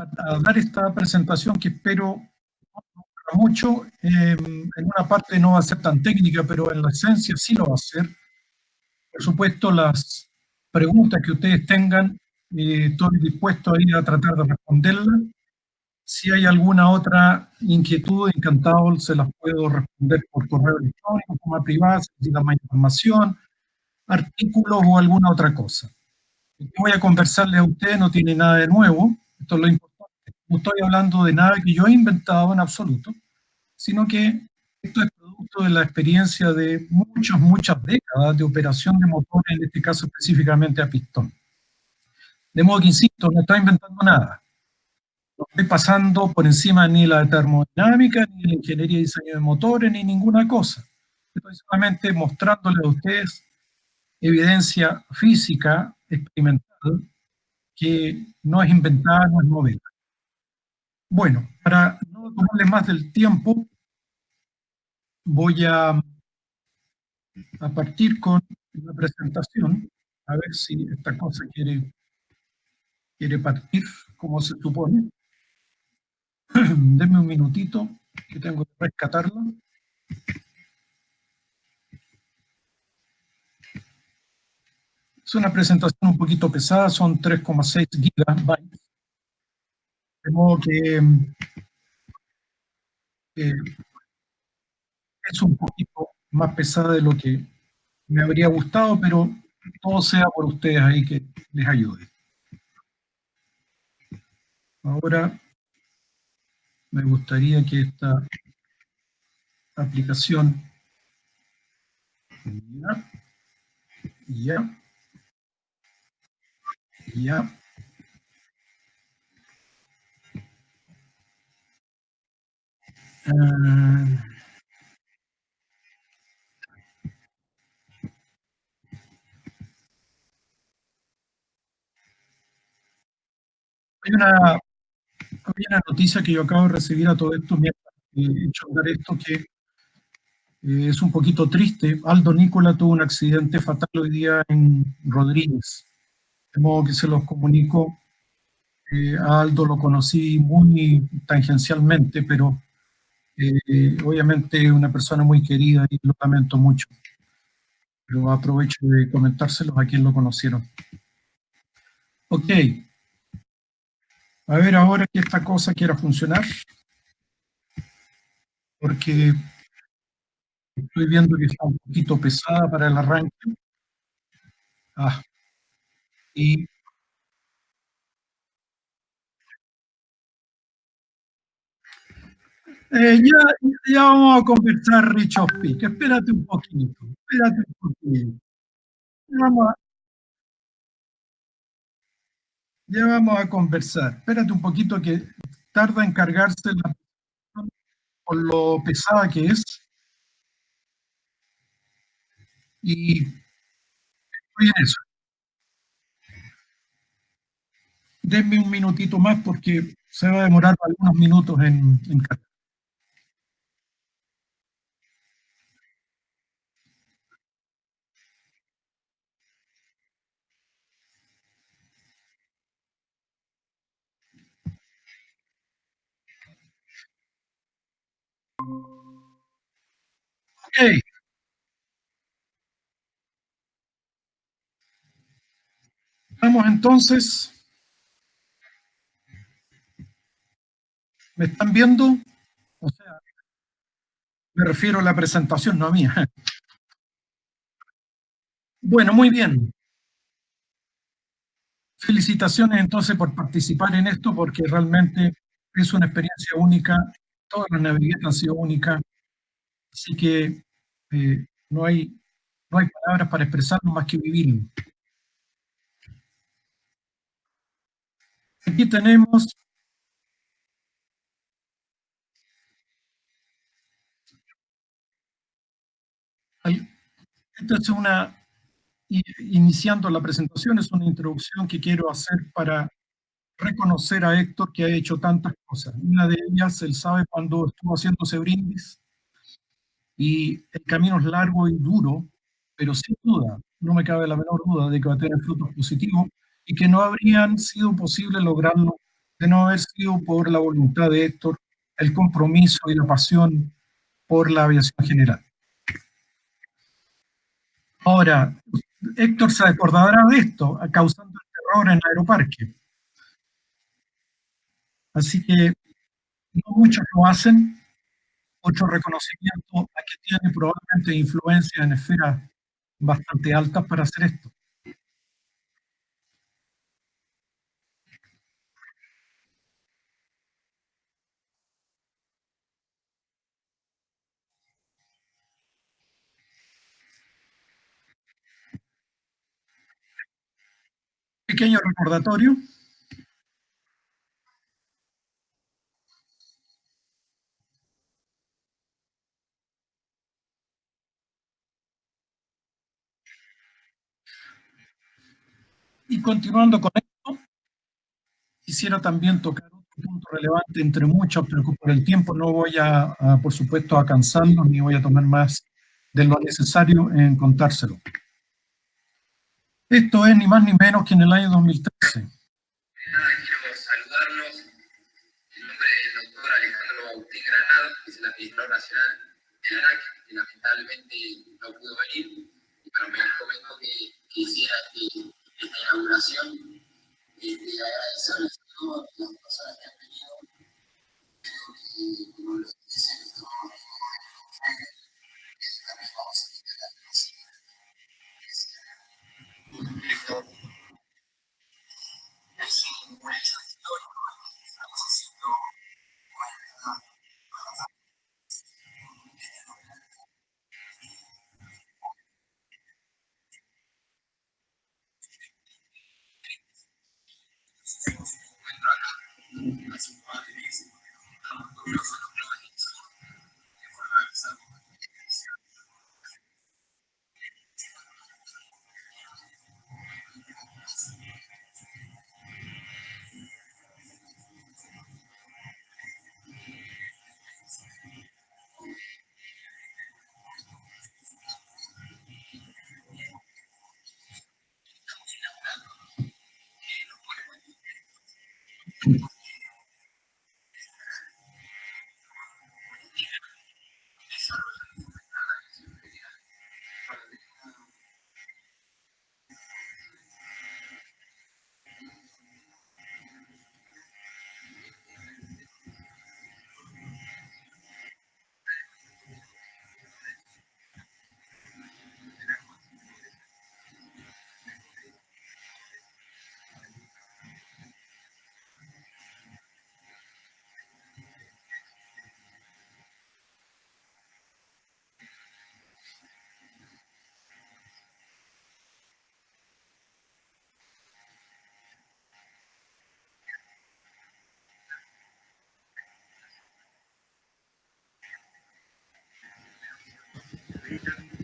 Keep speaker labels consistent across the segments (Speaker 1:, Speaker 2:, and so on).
Speaker 1: a dar esta presentación que espero no dure mucho. En una parte no va a ser tan técnica, pero en la esencia sí lo va a ser. Por supuesto, las preguntas que ustedes tengan, estoy dispuesto a ir a tratar de responderlas. Si hay alguna otra inquietud, encantado, se las puedo responder por correo electrónico, forma privada, si necesitan más información, artículos o alguna otra cosa. Lo que voy a conversarles a ustedes no tiene nada de nuevo, esto es lo importante. No estoy hablando de nada que yo he inventado en absoluto, sino que esto es producto de la experiencia de muchas décadas de operación de motores, en este caso específicamente a pistón. De modo que, insisto, no estoy inventando nada. No estoy pasando por encima ni la termodinámica, ni la ingeniería de diseño de motores, ni ninguna cosa. Estoy solamente mostrándoles a ustedes evidencia física, experimental, que no es inventada, no es novela. Bueno, para no tomarle más del tiempo, voy a partir con la presentación, a ver si esta cosa quiere partir como se supone. Denme un minutito, que tengo que rescatarla. Es una presentación un poquito pesada, son 3,6 gigabytes. De modo que es un poquito más pesada de lo que me habría gustado, pero todo sea por ustedes ahí que les ayude. Ahora me gustaría que esta aplicación ya. Hay una noticia que yo acabo de recibir a todo esto mientras he hecho andar esto, que es un poquito triste. Aldo Nicola tuvo un accidente fatal hoy día en Rodríguez. De modo que se los comunico. A Aldo lo conocí muy tangencialmente, pero obviamente una persona muy querida y lo lamento mucho. Pero aprovecho de comentárselos a quien lo conocieron. Ok. A ver ahora que esta cosa quiera funcionar. Porque estoy viendo que está un poquito pesada para el arranque. Y ya vamos a conversar, Rich Peak. Espérate un poquito. Ya vamos a conversar. Espérate un poquito que tarda en cargarse la por lo pesada que es. Y estoy en eso. Denme un minutito más porque se va a demorar algunos minutos en cargar. Ok. Vamos entonces. ¿Me están viendo? O sea, me refiero a la presentación, no a mí. Bueno, muy bien. Felicitaciones entonces por participar en esto, porque realmente es una experiencia única. Todas las navegaciones han sido únicas. Así que no hay palabras para expresarlo más que vivirlo. Aquí tenemos esta es iniciando la presentación, es una introducción que quiero hacer para reconocer a Héctor, que ha hecho tantas cosas. Una de ellas, él sabe cuando estuvo haciéndose brindis, y el camino es largo y duro, pero sin duda, no me cabe la menor duda de que va a tener frutos positivos y que no habrían sido posible lograrlo de no haber sido por la voluntad de Héctor, el compromiso y la pasión por la aviación general. Ahora, Héctor se acordará de esto, causando el terror en el aeroparque. Así que no muchos lo hacen, otro reconocimiento a que tiene probablemente influencia en esferas bastante altas para hacer esto. Pequeño recordatorio. Y continuando con esto, quisiera también tocar otro punto relevante entre muchos, pero por el tiempo no voy por supuesto, a cansarlos ni voy a tomar más de lo necesario en contárselo. Esto es ni más ni menos que en el año 2013.
Speaker 2: Quiero saludarlos en nombre del doctor Alejandro Bautín Granado, que es el administrador nacional de la ANAC, que lamentablemente no pudo venir, pero me comentó que quisiera esta inauguración agradecerles a todas las personas que han venido, como los dicen, también vamos a intentar esto es un hecho histórico, estamos haciendo a sus padres, no solo prevención, de forma avisada.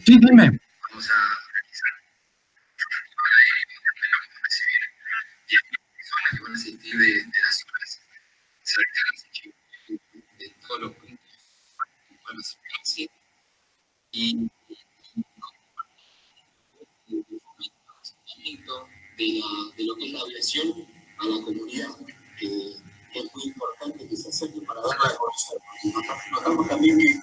Speaker 1: Sí, dime.
Speaker 2: Vamos a recibir 10.000 personas que van a asistir de las ciudades cercanas de todos los puntos que van a asistir y de lo que es la aviación a la comunidad, que es muy importante que se acerque para darle a conocer, porque notamos también que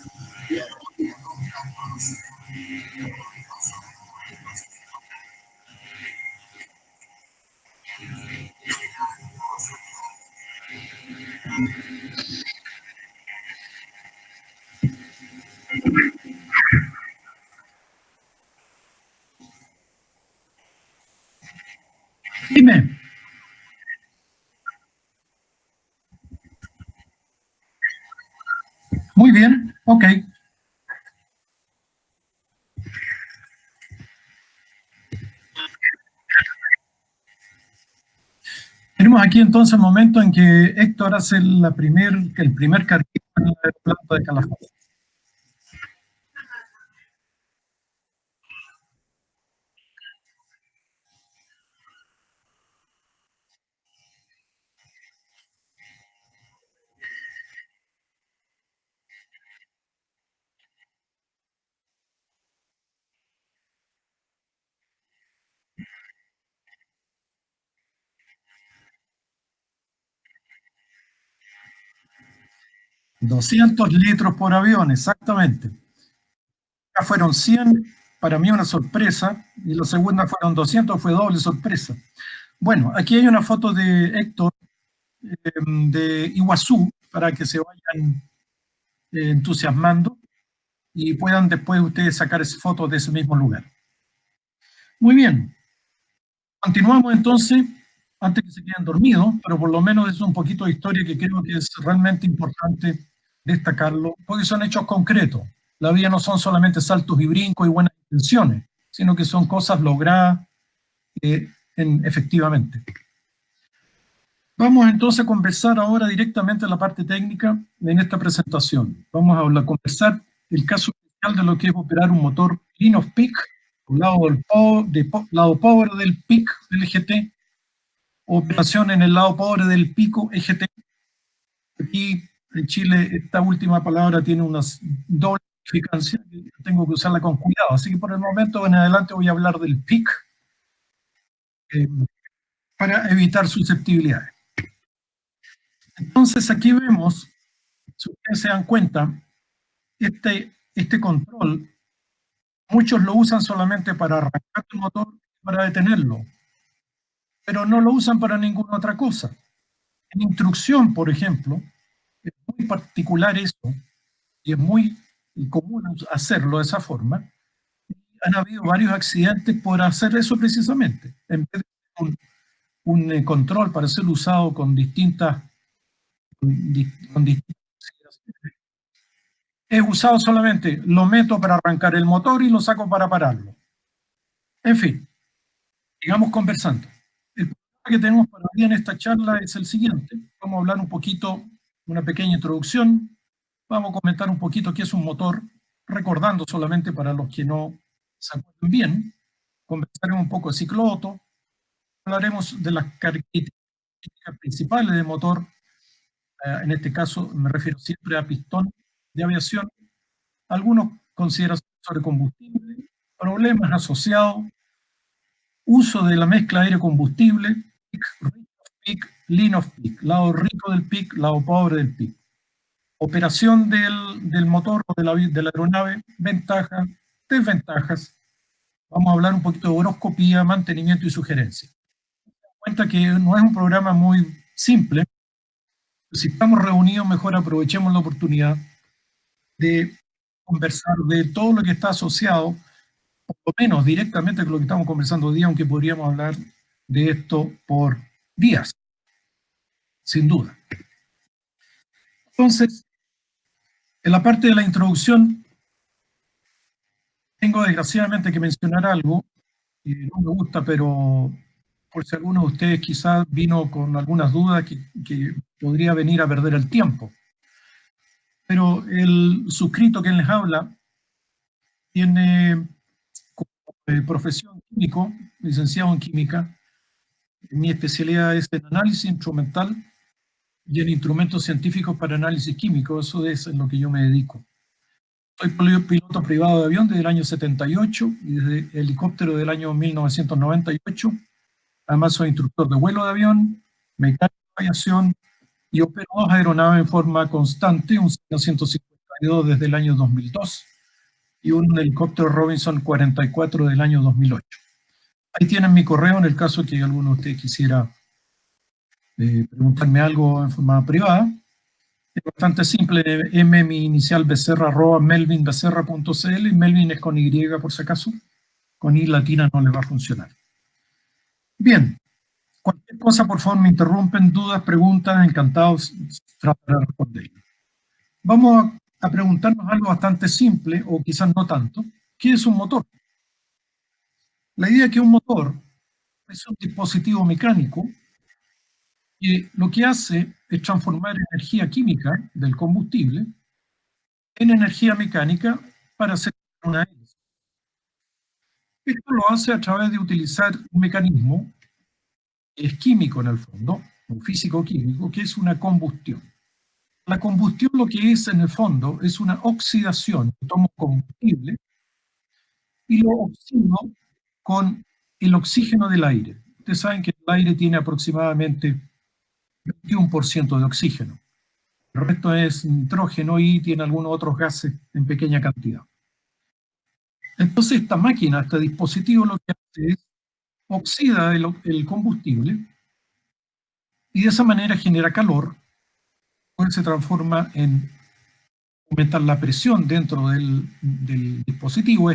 Speaker 1: Dime. Muy bien, ok. Tenemos aquí entonces el momento en que Héctor hace el primer carguito en el aeropuerto de Calafate. 200 litros por avión, exactamente. Acá fueron 100, para mí una sorpresa, y la segunda fueron 200, fue doble sorpresa. Bueno, aquí hay una foto de Héctor, de Iguazú, para que se vayan entusiasmando y puedan después ustedes sacar esa foto de ese mismo lugar. Muy bien, continuamos entonces, antes que se queden dormidos, pero por lo menos es un poquito de historia que creo que es realmente importante destacarlo, porque son hechos concretos. La vida no son solamente saltos y brincos y buenas intenciones, sino que son cosas logradas efectivamente. Vamos entonces a conversar ahora directamente en la parte técnica en esta presentación. Vamos a conversar el caso especial de lo que es operar un motor line of peak, lado power del peak del EGT, operación en el lado pobre del pico EGT. Aquí en Chile esta última palabra tiene una doble significancia, tengo que usarla con cuidado, así que por el momento en adelante voy a hablar del peak para evitar susceptibilidades. Entonces aquí vemos, si ustedes se dan cuenta, este control, muchos lo usan solamente para arrancar el motor, para detenerlo, pero no lo usan para ninguna otra cosa. En instrucción, por ejemplo, es muy particular eso, y es muy común hacerlo de esa forma. Han habido varios accidentes por hacer eso precisamente. En vez de un control para ser usado con distintas consideraciones, es usado solamente, lo meto para arrancar el motor y lo saco para pararlo. En fin, sigamos conversando. El problema que tenemos para hoy en esta charla es el siguiente. Vamos a hablar un poquito, una pequeña introducción. Vamos a comentar un poquito qué es un motor, recordando solamente para los que no se acuerdan bien. Conversaremos un poco de ciclo Otto. Hablaremos de las características principales del motor. En este caso me refiero siempre a pistón de aviación. Algunas consideraciones sobre combustible, problemas asociados, uso de la mezcla aire-combustible, peak, line of peak, lado rico del peak, lado pobre del peak. Operación del motor o de la aeronave, ventajas, desventajas. Vamos a hablar un poquito de horoscopía, mantenimiento y sugerencia. Cuenta que no es un programa muy simple. Si estamos reunidos, mejor aprovechemos la oportunidad de conversar de todo lo que está asociado, por lo menos directamente con lo que estamos conversando hoy día, aunque podríamos hablar de esto por días, sin duda. Entonces, en la parte de la introducción, tengo desgraciadamente que mencionar algo que no me gusta, pero por si alguno de ustedes quizás vino con algunas dudas que podría venir a perder el tiempo. Pero el suscrito que les habla tiene como profesión químico, licenciado en química. Mi especialidad es en análisis instrumental y en instrumentos científicos para análisis químico. Eso es en lo que yo me dedico. Soy piloto privado de avión desde el año 78 y desde helicóptero del año 1998. Además soy instructor de vuelo de avión, mecánico de aviación y opero dos aeronaves en forma constante, un Cessna 152 desde el año 2002 y un helicóptero Robinson 44 del año 2008. Ahí tienen mi correo en el caso que alguno de ustedes quisiera preguntarme algo en forma privada. Es bastante simple, mi inicial becerra @melvinbecerra.cl, y Melvin es con Y por si acaso, con I latina no les va a funcionar. Bien, cualquier cosa por favor me interrumpen, dudas, preguntas, encantados tratar de responder. Vamos a preguntarnos algo bastante simple, o quizás no tanto. ¿Qué es un motor? La idea es que un motor es un dispositivo mecánico que lo que hace es transformar energía química del combustible en energía mecánica para hacer una hélice. Esto lo hace a través de utilizar un mecanismo que es químico en el fondo, un físico-químico, que es una combustión. La combustión lo que es en el fondo es una oxidación. Tomo combustible y lo oxido con el oxígeno del aire. Ustedes saben que el aire tiene aproximadamente 21% de oxígeno. el resto es nitrógeno y tiene algunos otros gases en pequeña cantidad. Entonces esta máquina, este dispositivo, lo que hace es oxida el combustible y de esa manera genera calor, que se transforma en aumentar la presión dentro del dispositivo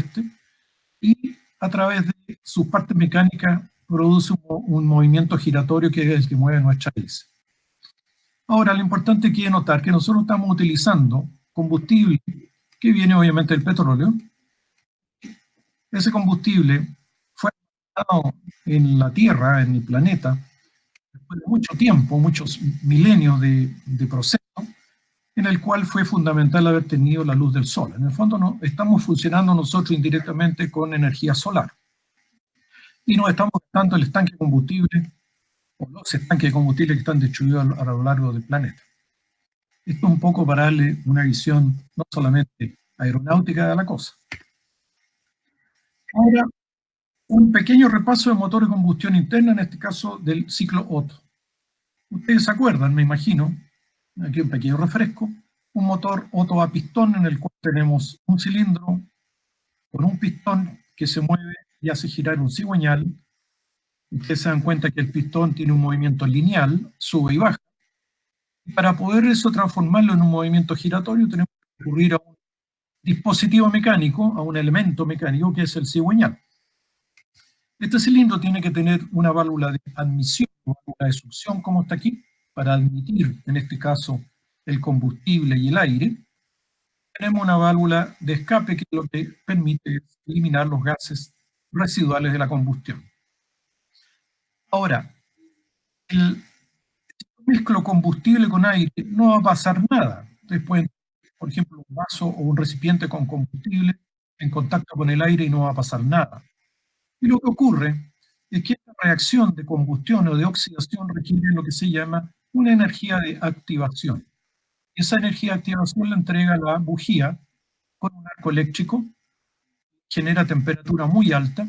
Speaker 1: y a través de sus partes mecánicas produce un movimiento giratorio que es el que mueve nuestra hélice. Ahora, lo importante aquí es notar que nosotros estamos utilizando combustible que viene obviamente del petróleo. Ese combustible fue almacenado en la Tierra, en el planeta, después de mucho tiempo, muchos milenios de proceso, en el cual fue fundamental haber tenido la luz del sol. En el fondo no, estamos funcionando nosotros indirectamente con energía solar. Y nos estamos gastando el estanque de combustible, o los estanques de combustible que están distribuidos a lo largo del planeta. Esto es un poco para darle una visión no solamente aeronáutica de la cosa. Ahora, un pequeño repaso de motor de combustión interna, en este caso del ciclo Otto. Ustedes se acuerdan, me imagino, aquí un pequeño refresco, un motor Otto a pistón en el cual tenemos un cilindro con un pistón que se mueve y hace girar un cigüeñal. Ustedes se dan cuenta que el pistón tiene un movimiento lineal, sube y baja. Y para poder eso transformarlo en un movimiento giratorio tenemos que recurrir a un dispositivo mecánico, a un elemento mecánico que es el cigüeñal. Este cilindro tiene que tener una válvula de admisión, una válvula de succión como está aquí, para admitir, en este caso, el combustible y el aire. Tenemos una válvula de escape que lo que permite eliminar los gases residuales de la combustión. Ahora, si mezclo combustible con aire, no va a pasar nada. Después, por ejemplo, un vaso o un recipiente con combustible en contacto con el aire y no va a pasar nada. Y lo que ocurre es que esta reacción de combustión o de oxidación requiere lo que se llama una energía de activación. Esa energía de activación la entrega la bujía con un arco eléctrico, genera temperatura muy alta,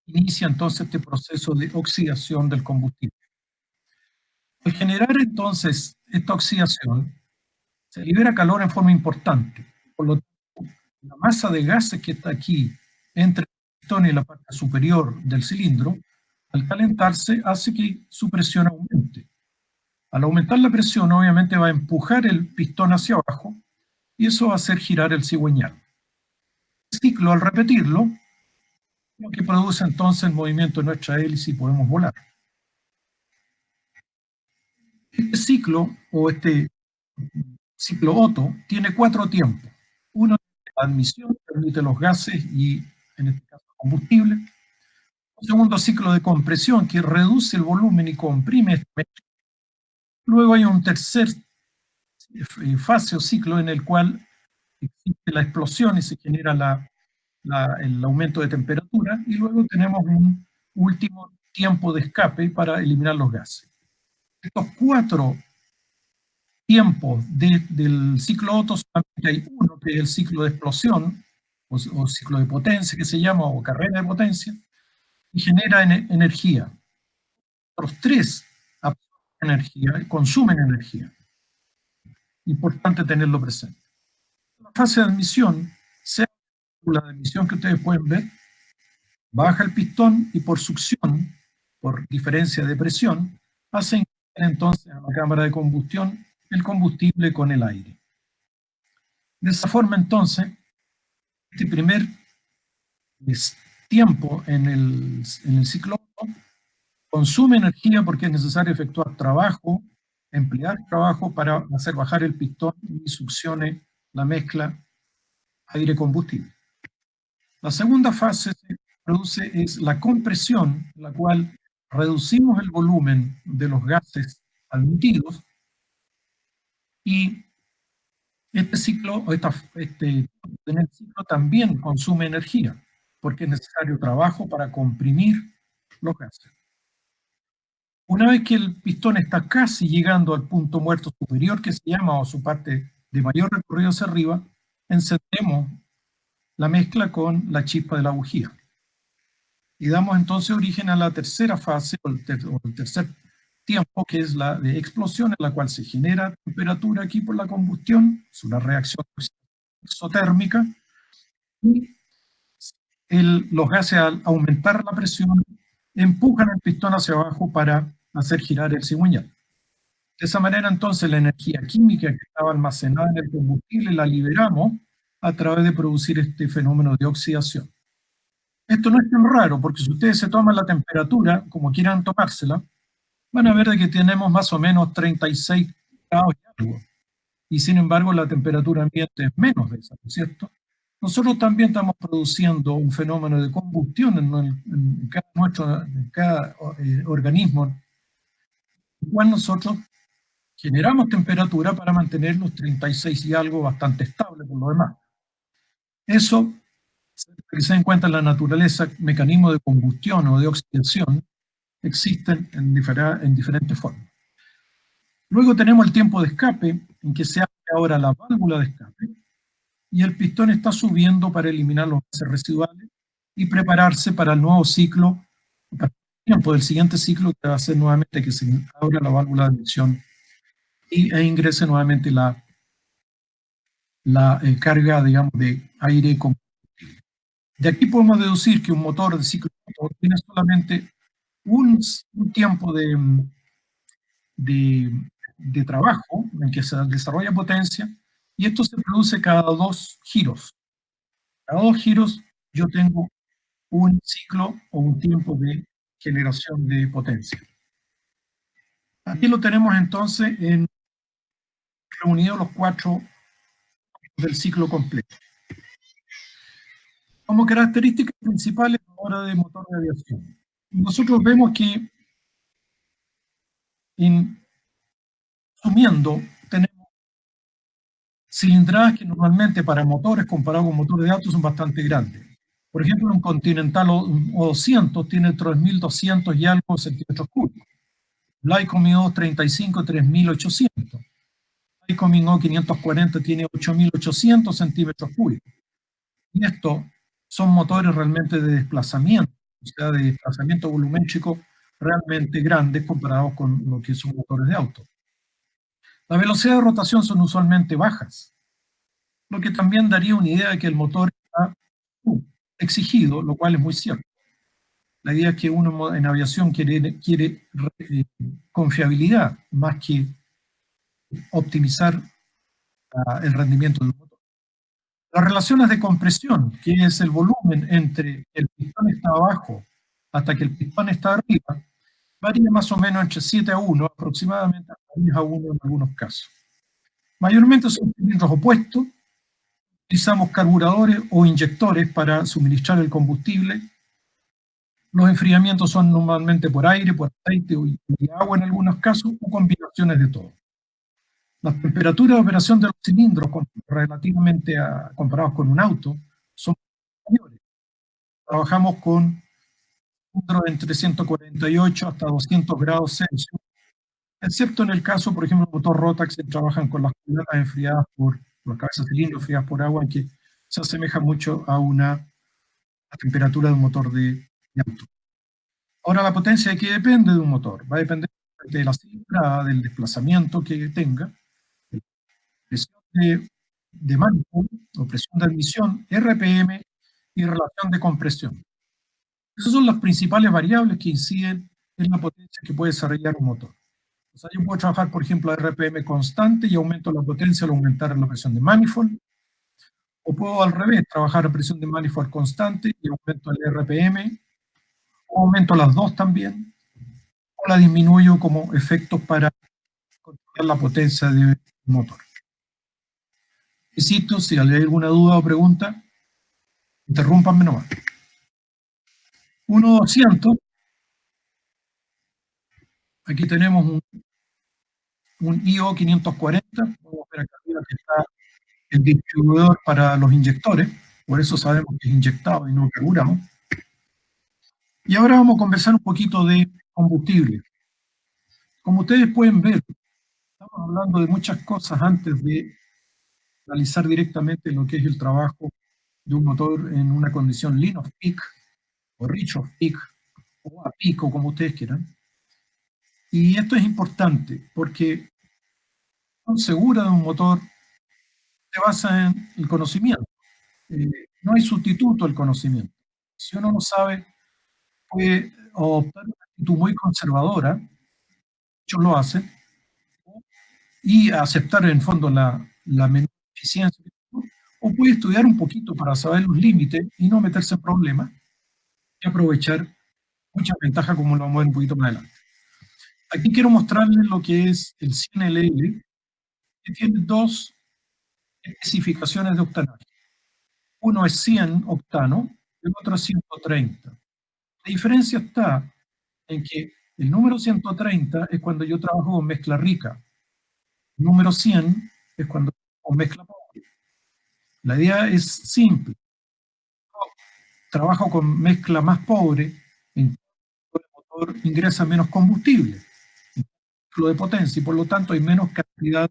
Speaker 1: inicia entonces este proceso de oxidación del combustible. Al generar entonces esta oxidación, se libera calor en forma importante. Por lo tanto, la masa de gases que está aquí entre el pistón y la parte superior del cilindro, al calentarse, hace que su presión aumente. Al aumentar la presión, obviamente va a empujar el pistón hacia abajo y eso va a hacer girar el cigüeñal. El ciclo, al repetirlo, lo que produce entonces el movimiento de nuestra hélice y podemos volar. Este ciclo, o este ciclo Otto, tiene 4 tiempos. Uno es la admisión, permite los gases y, en este caso, combustible. Un segundo ciclo de compresión, que reduce el volumen y comprime este medio. Luego hay un tercer fase o ciclo en el cual existe la explosión y se genera el aumento de temperatura, y luego tenemos un último tiempo de escape para eliminar los gases. Estos 4 tiempos del ciclo Otto, solamente hay uno que es el ciclo de explosión, o ciclo de potencia que se llama, o carrera de potencia, y genera energía. Los 3 absorben energía, consumen energía. Importante tenerlo presente. La fase de admisión, sea la admisión que ustedes pueden ver, baja el pistón y por succión, por diferencia de presión, hace ingresar entonces a la cámara de combustión el combustible con el aire. De esa forma entonces, este primer tiempo en el ciclo consume energía porque es necesario efectuar trabajo, emplear trabajo para hacer bajar el pistón y succione la mezcla aire-combustible. La segunda fase se produce es la compresión, en la cual reducimos el volumen de los gases admitidos y este ciclo también consume energía porque es necesario trabajo para comprimir los gases. Una vez que el pistón está casi llegando al punto muerto superior, que se llama, o su parte de mayor recorrido hacia arriba, encendemos la mezcla con la chispa de la bujía. Y damos entonces origen a la tercera fase, o el tercer tiempo, que es la de explosión, en la cual se genera temperatura aquí por la combustión, es una reacción exotérmica, y los gases, al aumentar la presión, empujan el pistón hacia abajo para hacer girar el cigüeñal. De esa manera, entonces, la energía química que estaba almacenada en el combustible la liberamos a través de producir este fenómeno de oxidación. Esto no es tan raro, porque si ustedes se toman la temperatura, como quieran tomársela, van a ver de que tenemos más o menos 36 grados y algo. Y sin embargo, la temperatura ambiente es menos de esa, ¿no es cierto? Nosotros también estamos produciendo un fenómeno de combustión en cada organismo, en el cual nosotros generamos temperatura para mantener los 36 y algo bastante estable por lo demás. Eso, que se den cuenta en la naturaleza, mecanismos de combustión o de oxidación, existen en diferentes formas. Luego tenemos el tiempo de escape, en que se abre ahora la válvula de escape, y el pistón está subiendo para eliminar los gases residuales y prepararse para el nuevo ciclo, para el tiempo del siguiente ciclo, que va a ser nuevamente que se abra la válvula de emisión e ingrese nuevamente la carga, digamos, de aire con combustible. De aquí podemos deducir que un motor de ciclo motor tiene solamente un tiempo de trabajo en que se desarrolla potencia, y esto se produce cada 2 giros. Cada 2 giros yo tengo un ciclo o un tiempo de generación de potencia. Aquí lo tenemos entonces reunidos los 4 del ciclo completo. Como características principales ahora de motor de aviación, nosotros vemos que sumiendo tenemos cilindradas que normalmente para motores comparados con motores de autos son bastante grandes. Por ejemplo, un Continental O200 tiene 3.200 y algo centímetros cúbicos. Lycoming O35, 3.800. Lycoming O540 tiene 8.800 centímetros cúbicos. Y estos son motores realmente de desplazamiento, o sea, de desplazamiento volumétrico realmente grandes comparados con lo que son motores de auto. La velocidad de rotación son usualmente bajas, lo que también daría una idea de que el motor está exigido, lo cual es muy cierto. La idea es que uno en aviación quiere confiabilidad más que optimizar el rendimiento del motor. Las relaciones de compresión, que es el volumen entre el pistón está abajo hasta que el pistón está arriba, varía más o menos entre 7:1, aproximadamente hasta 10:1 en algunos casos. Mayormente son cilindros opuestos. Utilizamos carburadores o inyectores para suministrar el combustible. Los enfriamientos son normalmente por aire, por aceite y agua en algunos casos, o combinaciones de todo. Las temperaturas de operación de los cilindros, relativamente comparados con un auto, son mayores. Trabajamos con cilindros entre 148 hasta 200 grados Celsius, excepto en el caso, por ejemplo, del motor Rotax, que trabajan con las cubiertas enfriadas por las cabezas de cilindro enfriadas por agua, que se asemeja mucho a una temperatura de un motor de auto. Ahora, la potencia de qué depende de un motor, va a depender de la cilindrada, del desplazamiento que tenga, de presión de manifold o presión de admisión, RPM y relación de compresión. Esas son las principales variables que inciden en la potencia que puede desarrollar un motor. O sea, yo puedo trabajar, por ejemplo, a RPM constante y aumento la potencia al aumentar la presión de manifold, o puedo al revés, trabajar a presión de manifold constante y aumento el RPM, o aumento las dos también, o la disminuyo como efectos para controlar la potencia del motor. Insisto, si hay alguna duda o pregunta, interrúmpanme nomás. 1.200, aquí tenemos un IO 540, vamos a ver acá arriba que está el distribuidor para los inyectores, por eso sabemos que es inyectado y no carburamos. Y ahora vamos a conversar un poquito de combustible. Como ustedes pueden ver, estamos hablando de muchas cosas antes de analizar directamente lo que es el trabajo de un motor en una condición lean of peak, o rich of peak, o a pico, como ustedes quieran. Y esto es importante porque la segura de un motor se basa en el conocimiento. No hay sustituto al conocimiento. Si uno no sabe, puede adoptar una actitud muy conservadora, muchos lo hacen, y aceptar en el fondo la menor eficiencia, o puede estudiar un poquito para saber los límites y no meterse en problemas y aprovechar muchas ventajas como lo vamos a ver un poquito más adelante. Aquí quiero mostrarles lo que es el 100LL, que tiene dos especificaciones de octanaje. Uno es 100 octano y el otro es 130. La diferencia está en que el número 130 es cuando yo trabajo con mezcla rica. El número 100 es cuando con mezcla pobre. La idea es simple. Trabajo con mezcla más pobre, en el motor ingresa menos combustible, ciclo de potencia, y por lo tanto hay menos cantidad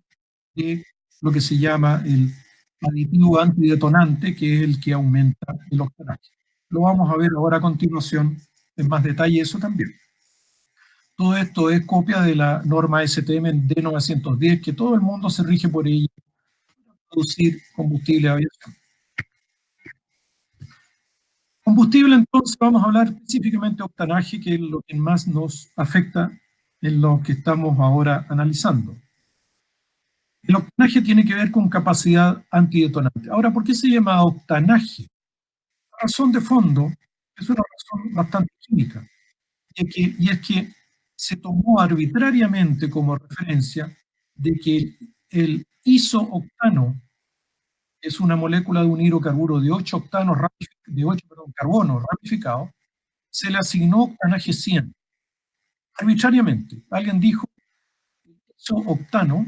Speaker 1: de lo que se llama el aditivo antidetonante, que es el que aumenta el octanaje. Lo vamos a ver ahora a continuación en más detalle eso también. Todo esto es copia de la norma STM D910, que todo el mundo se rige por ella para producir combustible de aviación. Combustible, entonces, vamos a hablar específicamente de octanaje, que es lo que más nos afecta en lo que estamos ahora analizando. El octanaje tiene que ver con capacidad antidetonante. Ahora, ¿por qué se llama octanaje? La razón de fondo es una razón bastante química, y es que se tomó arbitrariamente como referencia de que el isooctano es una molécula de un hidrocarburo de 8 octanos, carbonos ramificados, se le asignó octanaje 100, arbitrariamente. Alguien dijo, isooctano,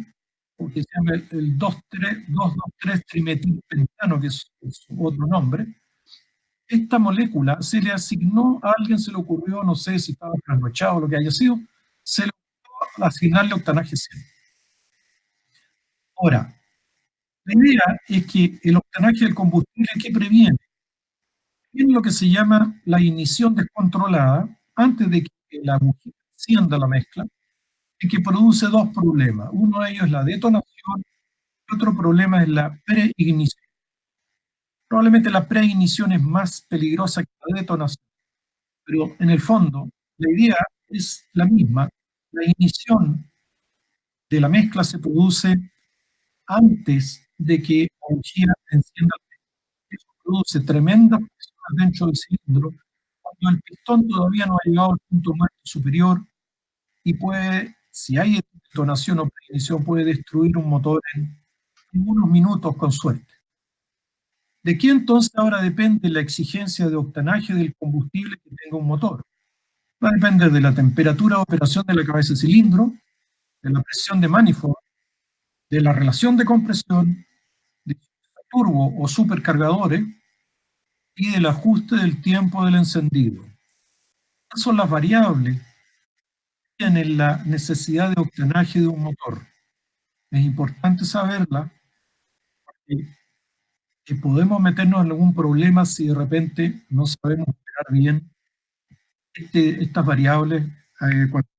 Speaker 1: porque se llama el 2,2,3 trimetilpentano, que es su otro nombre. Esta molécula se le asignó, a alguien se le ocurrió, no sé si estaba trasnochado o lo que haya sido, se le ocurrió asignarle octanaje 100. Ahora, la idea es que el octanaje del combustible, ¿qué previene? Previene lo que se llama la ignición descontrolada antes de que la bujía encienda la mezcla, y que produce dos problemas. Uno de ellos es la detonación, y otro problema es la preignición. Probablemente la preignición es más peligrosa que la detonación, pero en el fondo la idea es la misma. La ignición de la mezcla se produce antes de que la bujía encienda la mezcla. Eso produce tremendas presiones dentro del cilindro, cuando el pistón todavía no ha llegado al punto muerto superior, y puede, si hay detonación o preignición, puede destruir un motor en unos minutos con suerte. ¿De qué entonces ahora depende la exigencia de octanaje del combustible que tenga un motor? Va a depender de la temperatura de operación de la cabeza de cilindro, de la presión de manifold, de la relación de compresión, de turbo o supercargadores y del ajuste del tiempo del encendido. Estas son las variables que tienen la necesidad de octanaje de un motor. Es importante saberla, porque que podemos meternos en algún problema si de repente no sabemos operar bien estas variables cuando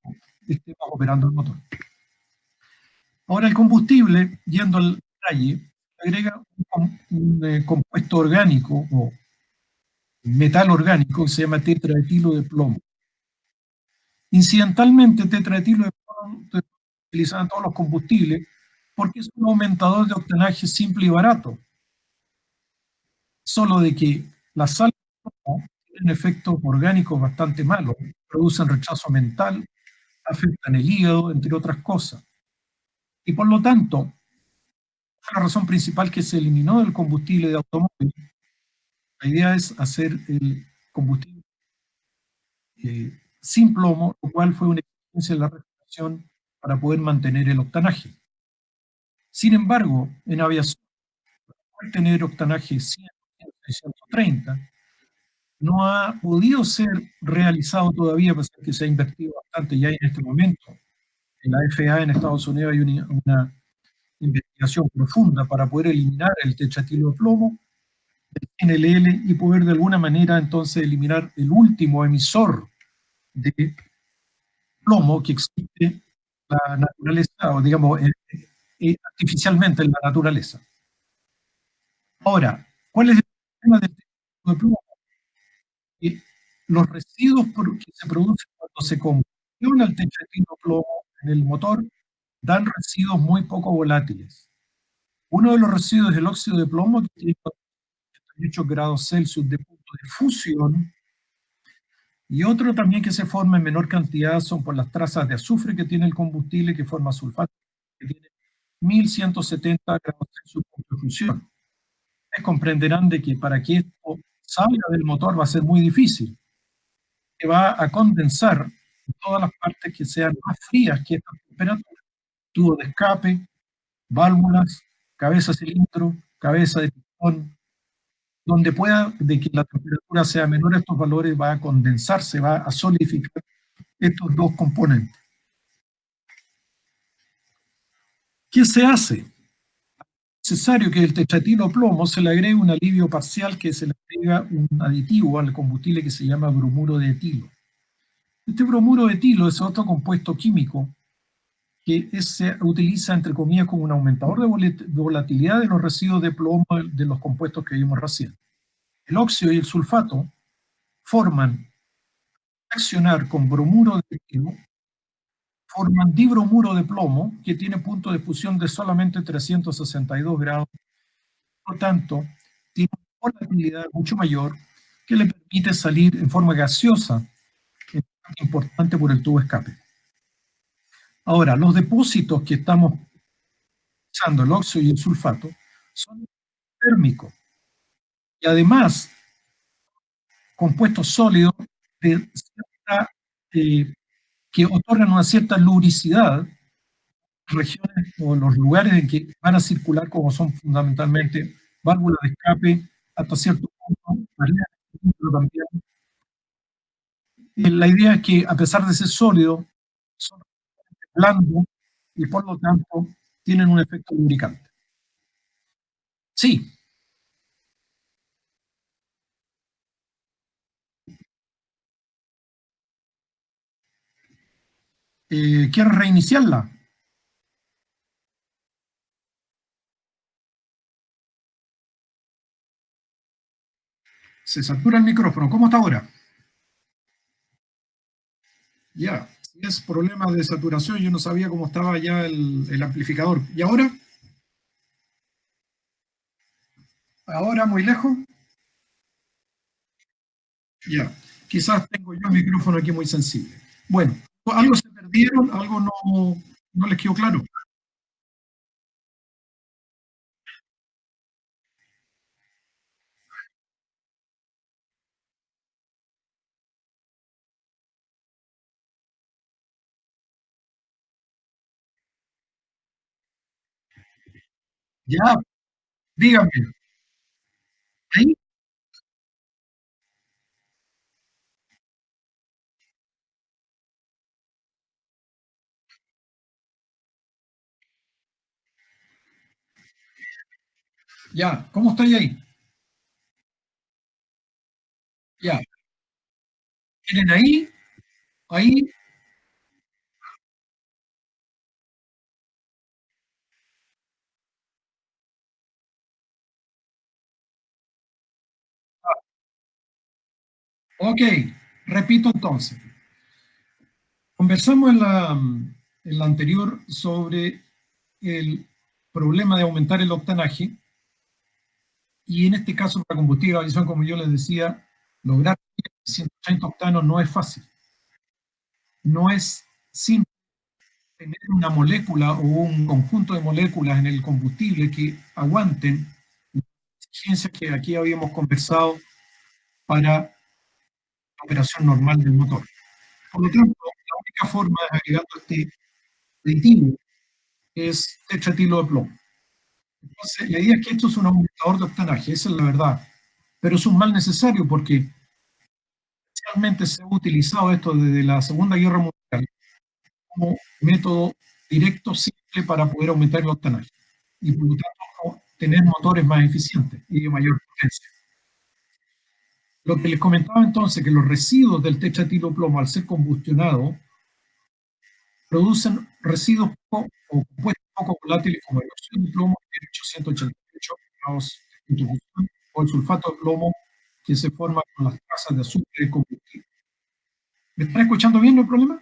Speaker 1: estemos operando el motor. Ahora, el combustible, yendo al detalle, agrega un compuesto orgánico o metal orgánico que se llama tetraetilo de plomo. Incidentalmente, tetraetilo de plomo se utiliza en todos los combustibles porque es un aumentador de octanaje simple y barato. Solo de que las sales tienen efectos orgánicos bastante malos, producen rechazo mental, afectan el hígado, entre otras cosas. Y por lo tanto, la razón principal que se eliminó del combustible de automóvil, la idea es hacer el combustible sin plomo, lo cual fue una exigencia de la regulación para poder mantener el octanaje. Sin embargo, en aviación, al tener octanaje 100, 130, no ha podido ser realizado todavía, pese a que se ha invertido bastante ya en este momento. En la FAA en Estados Unidos hay una investigación profunda para poder eliminar el tetraetilo de plomo del NLL y poder de alguna manera entonces eliminar el último emisor de plomo que existe en la naturaleza, o digamos, artificialmente en la naturaleza. Ahora, ¿cuál es el problema del techo de plomo? Que los residuos que se producen cuando se combustiona el tetratilo plomo en el motor dan residuos muy poco volátiles. Uno de los residuos es el óxido de plomo, que tiene 88 grados Celsius de punto de fusión, y otro también que se forma en menor cantidad son por las trazas de azufre que tiene el combustible, que forma sulfato, que tiene 1170 grados Celsius de punto de fusión. Ustedes comprenderán de que para que esto salga del motor va a ser muy difícil, que va a condensar en todas las partes que sean más frías que esta temperatura. Tubo de escape, válvulas, cabeza cilindro, cabeza de pistón, donde pueda de que la temperatura sea menor a estos valores, va a condensarse, va a solidificar estos dos componentes. ¿Qué se hace? Es necesario que el tetratilo plomo se le agregue un alivio parcial, que se le agrega un aditivo al combustible que se llama bromuro de etilo. Este bromuro de etilo es otro compuesto químico que se utiliza, entre comillas, como un aumentador de volatilidad de los residuos de plomo de los compuestos que vimos recién. El óxido y el sulfato forman, accionar con bromuro de etilo, forman dibromuro de plomo, que tiene punto de fusión de solamente 362 grados. Por lo tanto, tiene una volatilidad mucho mayor que le permite salir en forma gaseosa, que es importante por el tubo de escape. Ahora, los depósitos que estamos usando, el óxido y el sulfato, son térmicos y además compuestos sólidos de cierta, que otorgan una cierta lubricidad, regiones o los lugares en que van a circular, como son fundamentalmente válvulas de escape, hasta cierto punto, mareas, pero también. La idea es que, a pesar de ser sólidos, son blandos y por lo tanto tienen un efecto lubricante. Sí, ¿quieres reiniciarla? Se satura el micrófono. ¿Cómo está ahora? Ya, si es problema de saturación, yo no sabía cómo estaba ya el amplificador. ¿Y ahora? ¿Ahora muy lejos? Ya, quizás tengo yo el micrófono aquí muy sensible. Bueno, algo se perdieron, algo no les quedó claro. Ya, dígame. ¿Ahí? Ya, ¿cómo estoy ahí? Ya, ¿tienen ahí? Ahí, ok, repito entonces. Conversamos en la anterior sobre el problema de aumentar el octanaje, y en este caso para combustible de aviación, como yo les decía, lograr 180 octanos no es fácil. No es simple tener una molécula o un conjunto de moléculas en el combustible que aguanten las exigencias que aquí habíamos conversado para la operación normal del motor. Por lo tanto, la única forma de agregar este aditivo es tetratilo de plomo. Entonces, la idea es que esto es un aumentador de octanaje, esa es la verdad. Pero es un mal necesario porque realmente se ha utilizado esto desde la Segunda Guerra Mundial como método directo, simple, para poder aumentar el octanaje. Y por lo tanto, tener motores más eficientes y de mayor potencia. Lo que les comentaba entonces, que los residuos del tetratilo plomo, al ser combustionado, producen residuos poco, o compuestos poco volátiles como el óxido de plomo, que tiene 888 grados de fusión, o el sulfato de plomo, que se forma con las trazas de azufre de combustible. ¿Me están escuchando bien, no hay problema?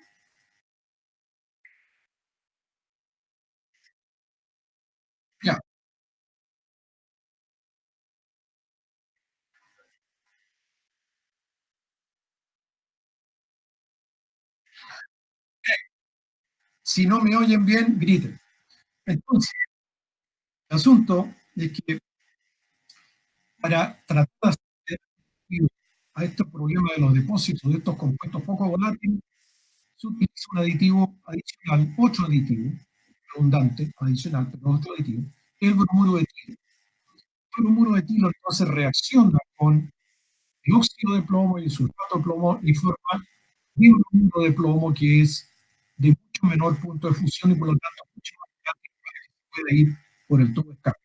Speaker 1: Ya. Si no me oyen bien, griten. Entonces, el asunto es que para tratar de a estos problemas de los depósitos de estos compuestos poco volátiles, se utiliza un aditivo adicional, otro aditivo, redundante, adicional, pero otro aditivo, el bromuro de etilo. El bromuro de etilo entonces reacciona con el óxido de plomo y el sulfato de plomo y forma un bromuro de plomo que es de mucho menor punto de fusión y por lo tanto mucho más práctico para que se pueda ir por el tubo de escape.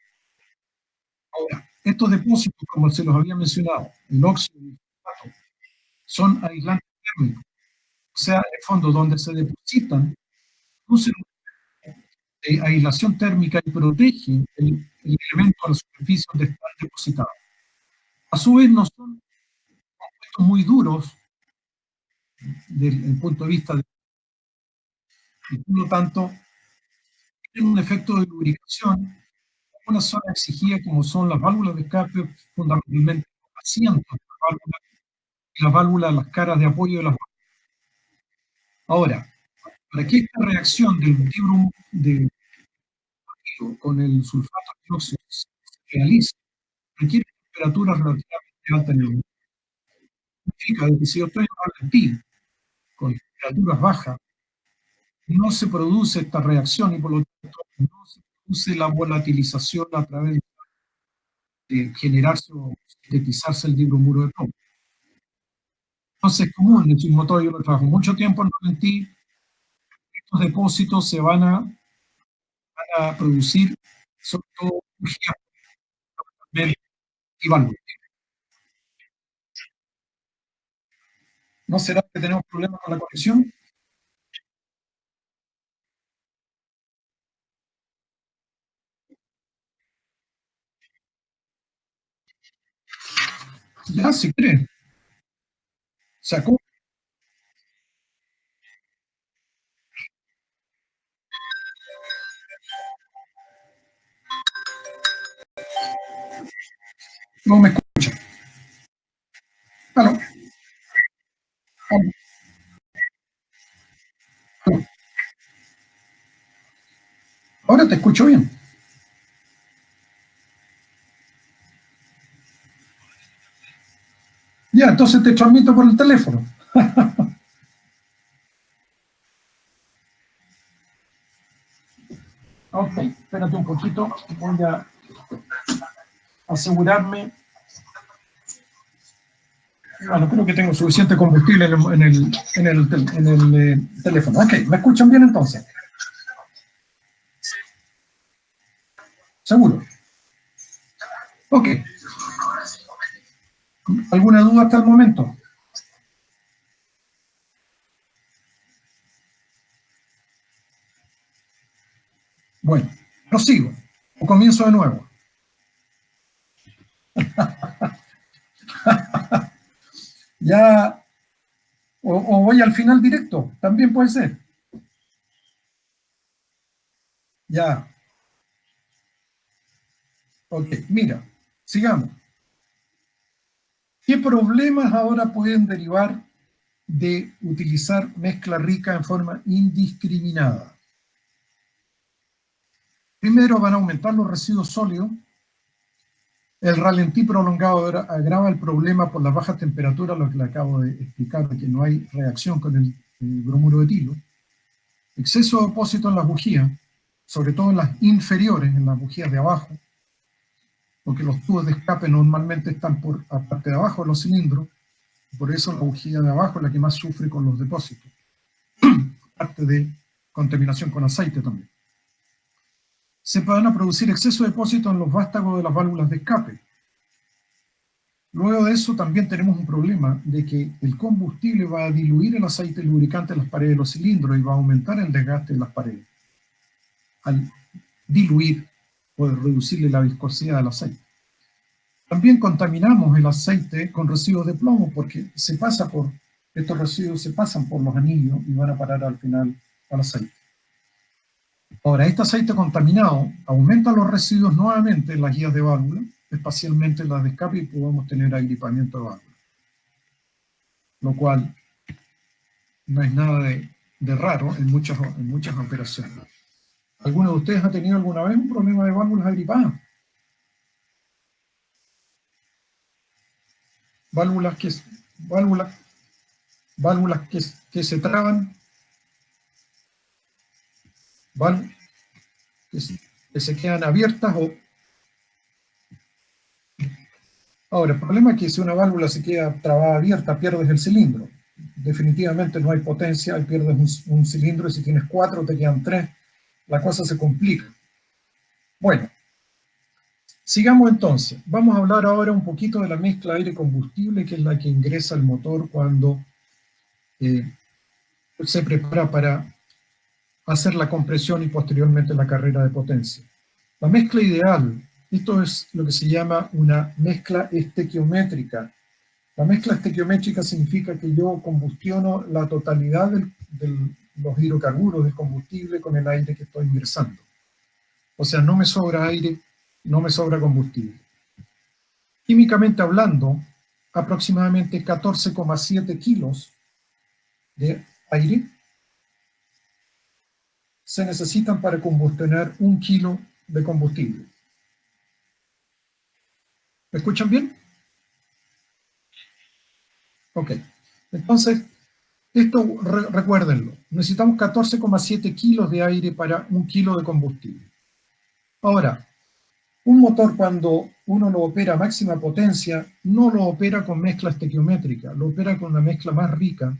Speaker 1: Ahora, estos depósitos, como se los había mencionado, el óxido y el sulfato, son aislantes térmicos. O sea, en el fondo, donde se depositan, producen aislación térmica y protegen el elemento a la superficie donde están depositados. A su vez, no son compuestos muy duros desde el punto de vista de, y por lo tanto, tienen un efecto de lubricación en una zona exigida como son las válvulas de escape, fundamentalmente los asientos de las válvulas y las válvulas de las caras de apoyo de las válvulas. Ahora, para que esta reacción del dibrum de con el sulfato de óxido se realice, requiere temperaturas relativamente altas en el mundo. Significa que si yo estoy en Argentina con temperaturas bajas, no se produce esta reacción y por lo tanto no se produce la volatilización a través de generarse o sintetizarse el dibromuro de plomo. Entonces es común, en un motor yo lo trabajo mucho tiempo en Ralentí, estos depósitos se van a producir sobre todo y válvulas. ¿No será que tenemos problemas con la conexión? Ya, si quieren. Sacó. No me escucha. Claro. Ahora te escucho bien. Ya, entonces te transmito por el teléfono. Ok, espérate un poquito. Voy a asegurarme. Bueno, creo que tengo suficiente combustible en el teléfono. Ok, ¿me escuchan bien entonces? ¿Seguro? Ok. ¿Alguna duda hasta el momento? Bueno, prosigo. O comienzo de nuevo. Ya, o voy al final directo. También puede ser. Ya. Ok, mira, sigamos. ¿Qué problemas ahora pueden derivar de utilizar mezcla rica en forma indiscriminada? Primero, van a aumentar los residuos sólidos. El ralentí prolongado agrava el problema por las bajas temperaturas, lo que le acabo de explicar, de que no hay reacción con el bromuro de etilo. Exceso de depósito en las bujías, sobre todo en las inferiores, en las bujías de abajo, porque los tubos de escape normalmente están por la parte de abajo de los cilindros, por eso la bujía de abajo es la que más sufre con los depósitos. Parte de contaminación con aceite también. Se van a producir exceso de depósito en los vástagos de las válvulas de escape. Luego de eso también tenemos un problema de que el combustible va a diluir el aceite lubricante en las paredes de los cilindros y va a aumentar el desgaste de las paredes al diluir o reducirle la viscosidad del aceite. También contaminamos el aceite con residuos de plomo porque estos residuos se pasan por los anillos y van a parar al final al aceite. Ahora, este aceite contaminado aumenta los residuos nuevamente en las guías de válvula, especialmente en las de escape, y podemos tener agripamiento de válvula. Lo cual no es nada de raro en muchas operaciones. ¿Alguno de ustedes ha tenido alguna vez un problema de válvulas agripadas? Válvulas que se traban, que se quedan abiertas. Ahora, el problema es que si una válvula se queda trabada abierta, pierdes el cilindro. Definitivamente no hay potencia, pierdes un cilindro, y si tienes 4 te quedan 3, la cosa se complica. Bueno, sigamos entonces. Vamos a hablar ahora un poquito de la mezcla aire-combustible, que es la que ingresa al motor cuando se prepara para hacer la compresión y posteriormente la carrera de potencia. La mezcla ideal, esto es lo que se llama una mezcla estequiométrica. La mezcla estequiométrica significa que yo combustiono la totalidad de los hidrocarburos del combustible con el aire que estoy ingresando. O sea, no me sobra aire, no me sobra combustible. Químicamente hablando, aproximadamente 14,7 kilos de aire se necesitan para combustionar 1 kilo de combustible. ¿Me escuchan bien? Ok. Entonces, esto recuérdenlo. Necesitamos 14,7 kilos de aire para 1 kilo de combustible. Ahora, un motor cuando uno lo opera a máxima potencia, no lo opera con mezcla estequiométrica, lo opera con una mezcla más rica,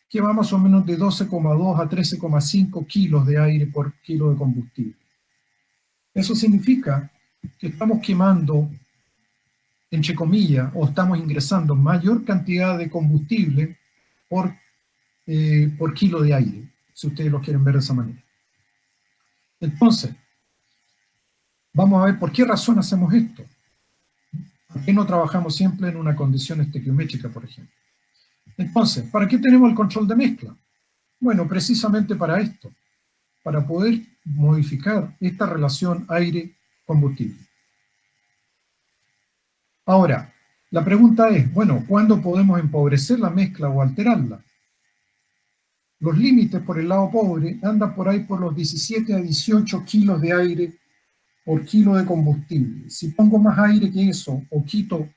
Speaker 1: que va más o menos de 12,2 a 13,5 kilos de aire por kilo de combustible. Eso significa que estamos quemando, entre comillas, o estamos ingresando mayor cantidad de combustible por kilo de aire, si ustedes lo quieren ver de esa manera. Entonces, vamos a ver por qué razón hacemos esto. ¿Por qué no trabajamos siempre en una condición estequiométrica, por ejemplo? Entonces, ¿para qué tenemos el control de mezcla? Bueno, precisamente para esto, para poder modificar esta relación aire-combustible. Ahora, la pregunta es, bueno, ¿cuándo podemos empobrecer la mezcla o alterarla? Los límites por el lado pobre andan por ahí por los 17 a 18 kilos de aire por kilo de combustible. Si pongo más aire que eso, o quito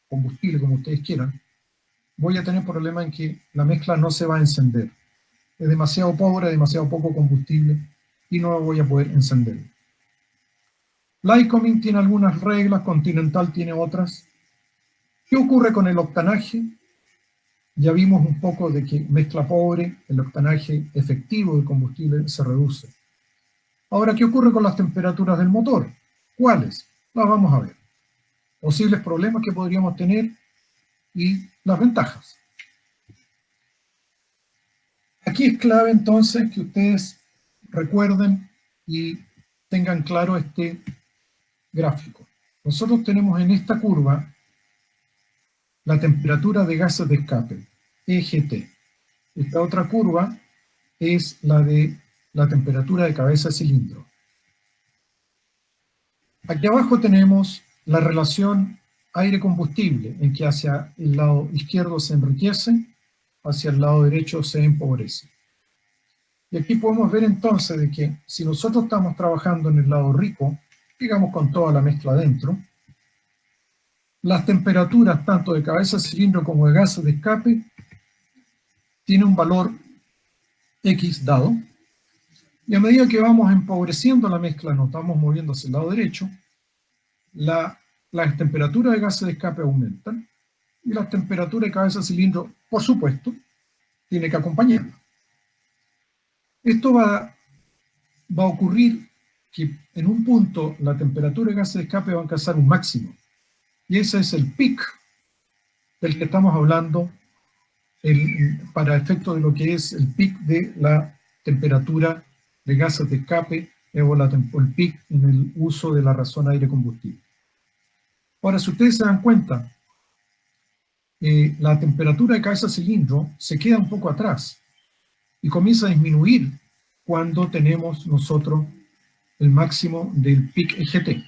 Speaker 1: combustible, como ustedes quieran, voy a tener problema en que la mezcla no se va a encender. Es demasiado pobre, demasiado poco combustible, y no voy a poder encender. Lycoming tiene algunas reglas, Continental tiene otras. ¿Qué ocurre con el octanaje? Ya vimos un poco de que mezcla pobre, el octanaje efectivo del combustible se reduce. Ahora, ¿qué ocurre con las temperaturas del motor? ¿Cuáles? Las vamos a ver. Posibles problemas que podríamos tener y las ventajas. Aquí es clave entonces que ustedes recuerden y tengan claro este gráfico. Nosotros tenemos en esta curva la temperatura de gases de escape, EGT. Esta otra curva es la de la temperatura de cabeza de cilindro. Aquí abajo tenemos la relación aire-combustible, en que hacia el lado izquierdo se enriquece, hacia el lado derecho se empobrece. Y aquí podemos ver entonces de que si nosotros estamos trabajando en el lado rico, digamos con toda la mezcla dentro, las temperaturas tanto de cabeza de cilindro como de gases de escape tienen un valor X dado, y a medida que vamos empobreciendo la mezcla, nos estamos moviendo hacia el lado derecho, las temperaturas de gases de escape aumentan, y la temperatura de cabeza de cilindro, por supuesto, tiene que acompañarla. Esto va a ocurrir que en un punto la temperatura de gases de escape va a alcanzar un máximo, y ese es el peak del que estamos hablando para efecto de lo que es el pic de la temperatura de gases de escape o el pic en el uso de la razón aire-combustible. Ahora, si ustedes se dan cuenta, la temperatura de cabeza de cilindro se queda un poco atrás y comienza a disminuir cuando tenemos nosotros el máximo del pic EGT.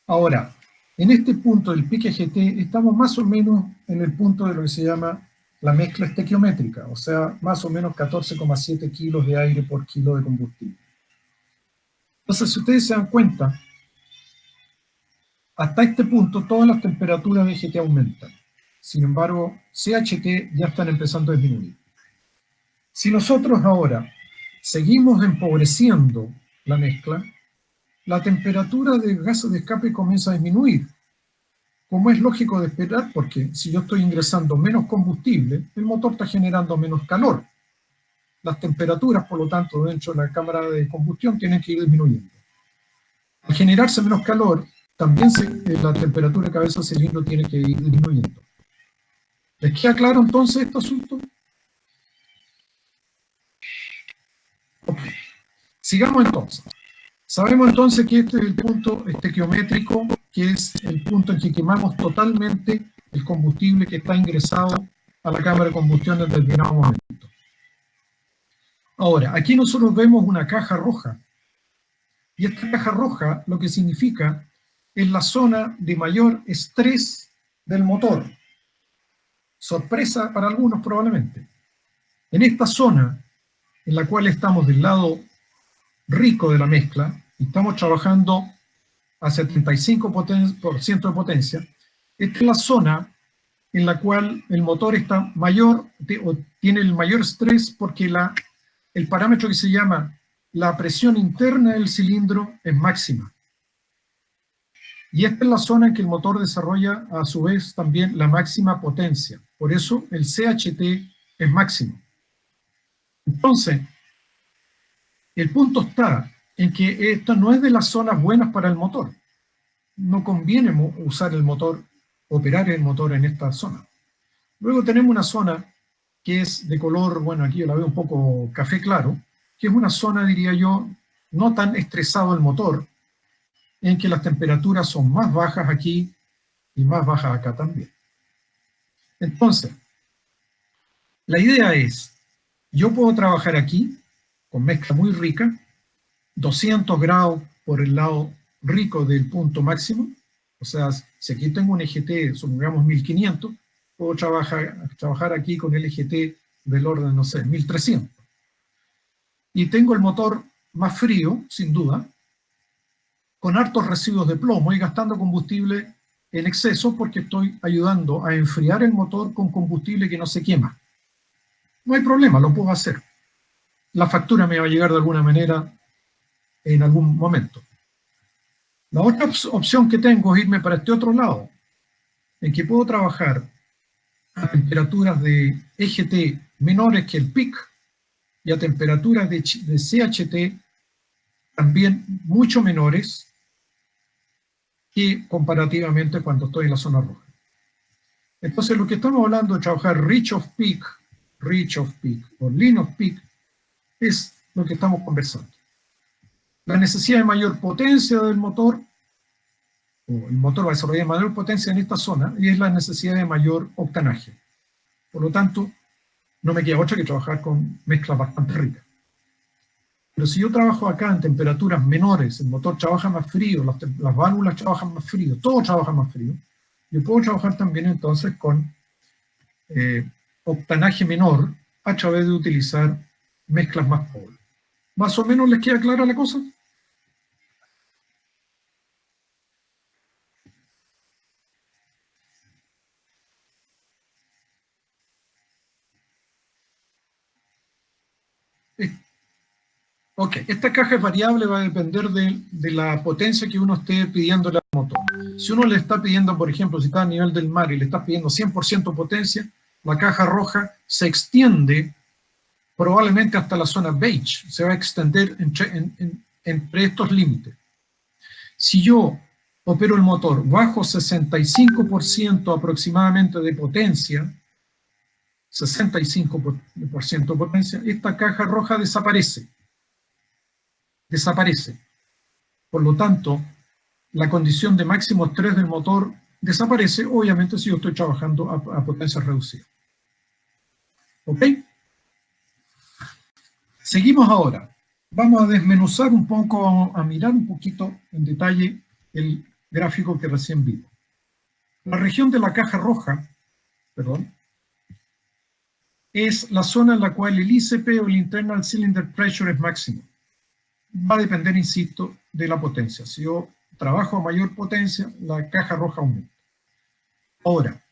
Speaker 1: Ahora, en este punto del pic EGT estamos más o menos en el punto de lo que se llama la mezcla estequiométrica, o sea, más o menos 14,7 kilos de aire por kilo de combustible. Entonces, si ustedes se dan cuenta, hasta este punto todas las temperaturas de EGT aumentan. Sin embargo, CHT ya están empezando a disminuir. Si nosotros ahora seguimos empobreciendo la mezcla, la temperatura de gases de escape comienza a disminuir, como es lógico de esperar, porque si yo estoy ingresando menos combustible, el motor está generando menos calor. Las temperaturas, por lo tanto, dentro de la cámara de combustión tienen que ir disminuyendo. Al generarse menos calor, también la temperatura de cabeza de cilindro tiene que ir disminuyendo. ¿Les queda claro entonces este asunto? Okay. Sigamos entonces. Sabemos entonces que este es el punto estequiométrico, que es el punto en que quemamos totalmente el combustible que está ingresado a la cámara de combustión en determinado momento. Ahora, aquí nosotros vemos una caja roja. Y esta caja roja lo que significa es la zona de mayor estrés del motor. Sorpresa para algunos probablemente. En esta zona, en la cual estamos del lado rico de la mezcla, y estamos trabajando a 75% de potencia, esta es la zona en la cual el motor está mayor, o tiene el mayor estrés porque el parámetro que se llama la presión interna del cilindro es máxima. Y esta es la zona en que el motor desarrolla a su vez también la máxima potencia. Por eso el CHT es máximo. Entonces, el punto está en que esto no es de las zonas buenas para el motor. No conviene usar el motor, operar el motor en esta zona. Luego tenemos una zona que es de color, bueno, aquí yo la veo un poco café claro, que es una zona, diría yo, no tan estresado el motor, en que las temperaturas son más bajas aquí y más bajas acá también. Entonces, la idea es, yo puedo trabajar aquí, con mezcla muy rica, 200 grados por el lado rico del punto máximo, o sea, si aquí tengo un EGT, supongamos 1500, puedo trabajar aquí con el EGT del orden, no sé, 1300. Y tengo el motor más frío, sin duda, con hartos residuos de plomo y gastando combustible en exceso porque estoy ayudando a enfriar el motor con combustible que no se quema. No hay problema, lo puedo hacer. La factura me va a llegar de alguna manera en algún momento. La otra opción que tengo es irme para este otro lado, en que puedo trabajar a temperaturas de EGT menores que el PIC y a temperaturas de CHT también mucho menores que comparativamente cuando estoy en la zona roja. Entonces lo que estamos hablando de trabajar reach of peak o lean of peak es lo que estamos conversando. La necesidad de mayor potencia del motor, o el motor va a desarrollar mayor potencia en esta zona, y es la necesidad de mayor octanaje. Por lo tanto, no me queda otra que trabajar con mezclas bastante ricas. Pero si yo trabajo acá en temperaturas menores, el motor trabaja más frío, las válvulas trabajan más frío, todo trabaja más frío, yo puedo trabajar también entonces con octanaje menor a través de utilizar mezclas más pobres. ¿Más o menos les queda clara la cosa? Ok, esta caja es variable, va a depender de la potencia que uno esté pidiéndole al motor. Si uno le está pidiendo, por ejemplo, si está a nivel del mar y le está pidiendo 100% potencia, la caja roja se extiende probablemente hasta la zona beige, se va a extender entre estos límites. Si yo opero el motor bajo 65% aproximadamente de potencia, 65% de potencia, esta caja roja desaparece. Desaparece. Por lo tanto, la condición de máximo estrés del motor desaparece, obviamente, si yo estoy trabajando a potencia reducida. ¿Ok? Seguimos ahora. Vamos a desmenuzar un poco, vamos a mirar un poquito en detalle el gráfico que recién vimos. La región de la caja roja, perdón, es la zona en la cual el ICP o el Internal Cylinder Pressure es máximo. Va a depender, insisto, de la potencia. Si yo trabajo a mayor potencia, la caja roja aumenta. Ahora,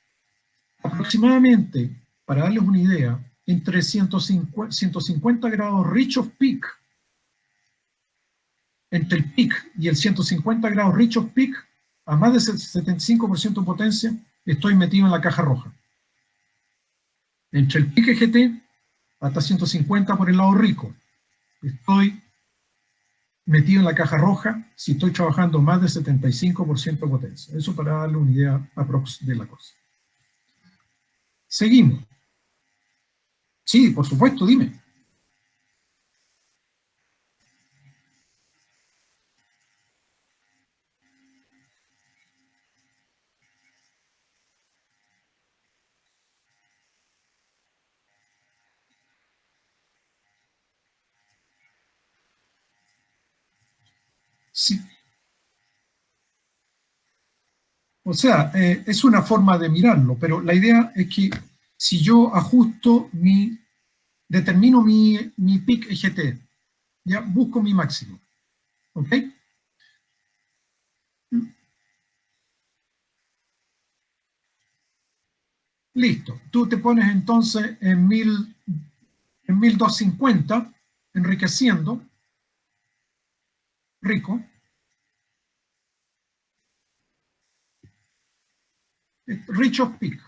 Speaker 1: aproximadamente, para darles una idea, entre 150 grados reach of peak, entre el peak y el 150 grados reach of peak, a más de 75% de potencia, estoy metido en la caja roja. Entre el peak EGT hasta 150 por el lado rico, estoy metido en la caja roja si estoy trabajando más de 75% de potencia. Eso para darle una idea aprox de la cosa. Seguimos. Sí, por supuesto, dime. Sí. O sea, es una forma de mirarlo, pero la idea es que si yo ajusto determino mi peak EGT, ya busco mi máximo, ¿ok? Listo. Tú te pones entonces en 1250, enriqueciendo, rico, reach of peak,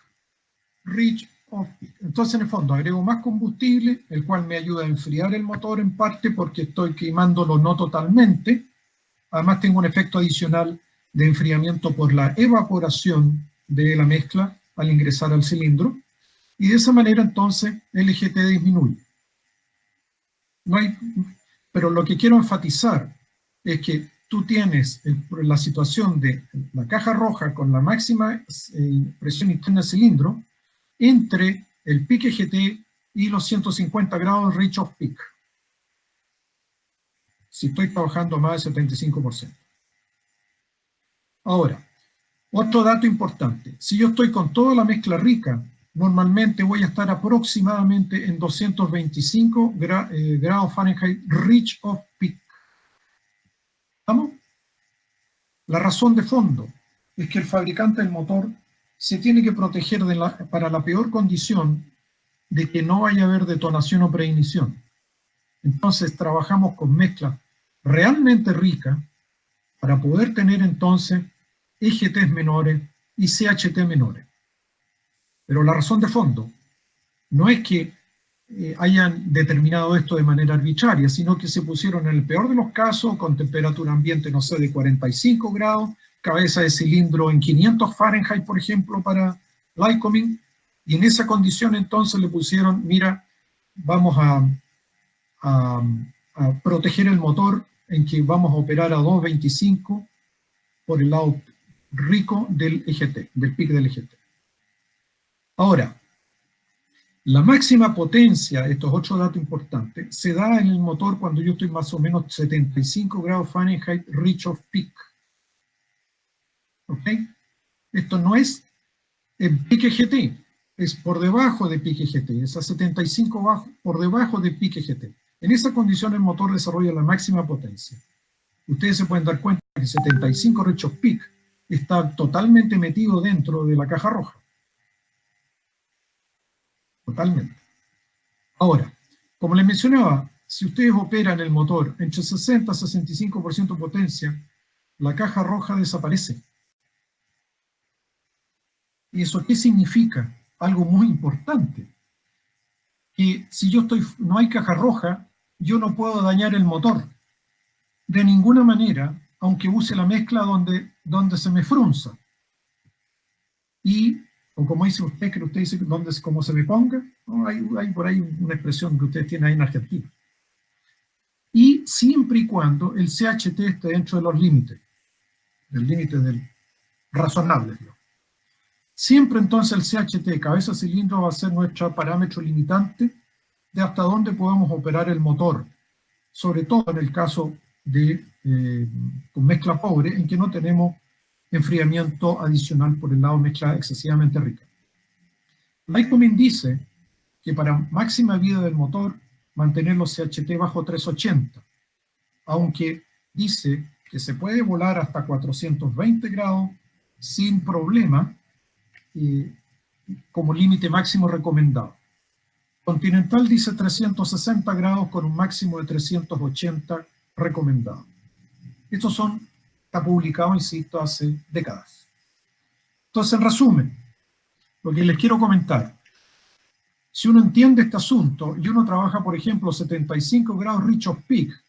Speaker 1: reach of peak. Entonces, en el fondo, agrego más combustible, el cual me ayuda a enfriar el motor en parte porque estoy quemándolo no totalmente. Además, tengo un efecto adicional de enfriamiento por la evaporación de la mezcla al ingresar al cilindro. Y de esa manera, entonces, el EGT disminuye. No hay, pero lo que quiero enfatizar es que tú tienes la situación de la caja roja con la máxima presión interna del cilindro entre el peak EGT y los 150 grados reach of peak. Si estoy trabajando más del 75%. Ahora, otro dato importante. Si yo estoy con toda la mezcla rica, normalmente voy a estar aproximadamente en 225 grados Fahrenheit reach of peak. ¿Estamos? La razón de fondo es que el fabricante del motor se tiene que proteger para la peor condición de que no vaya a haber detonación o preignición. Entonces trabajamos con mezclas realmente ricas para poder tener entonces EGTs menores y CHT menores. Pero la razón de fondo no es que hayan determinado esto de manera arbitraria, sino que se pusieron en el peor de los casos con temperatura ambiente, no sé, de 45 grados, cabeza de cilindro en 500 Fahrenheit, por ejemplo, para Lycoming, y en esa condición entonces le pusieron, mira, vamos a proteger el motor en que vamos a operar a 225 por el lado rico del EGT, del pic del EGT. Ahora, la máxima potencia, esto es otro dato importante, se da en el motor cuando yo estoy más o menos 75 grados Fahrenheit reach of peak. ¿Ok? Esto no es en peak EGT, es por debajo de peak EGT, es a 75 por debajo de peak EGT. En esa condición el motor desarrolla la máxima potencia. Ustedes se pueden dar cuenta que 75 reach of peak está totalmente metido dentro de la caja roja. Totalmente. Ahora, como les mencionaba, si ustedes operan el motor entre 60 y 65% de potencia, la caja roja desaparece. ¿Y eso qué significa? Algo muy importante. Que si no hay caja roja, yo no puedo dañar el motor. De ninguna manera aunque use la mezcla donde se me frunza. O como dice usted, que usted dice como se me ponga, ¿no? Hay por ahí una expresión que usted tiene ahí en Argentina. Y siempre y cuando el CHT esté dentro de los límites, del límite del razonable, ¿no? Siempre entonces el CHT, cabeza cilindro, va a ser nuestro parámetro limitante de hasta dónde podemos operar el motor, sobre todo en el caso de con mezcla pobre, en que no tenemos enfriamiento adicional por el lado mezcla excesivamente rica. Lycoming dice que para máxima vida del motor, mantener los CHT bajo 380, aunque dice que se puede volar hasta 420 grados sin problema, como límite máximo recomendado. Continental dice 360 grados con un máximo de 380 recomendado. Estos está publicado, insisto, hace décadas. Entonces, en resumen, lo que les quiero comentar, si uno entiende este asunto y uno trabaja, por ejemplo, 75 grados Rich Peak,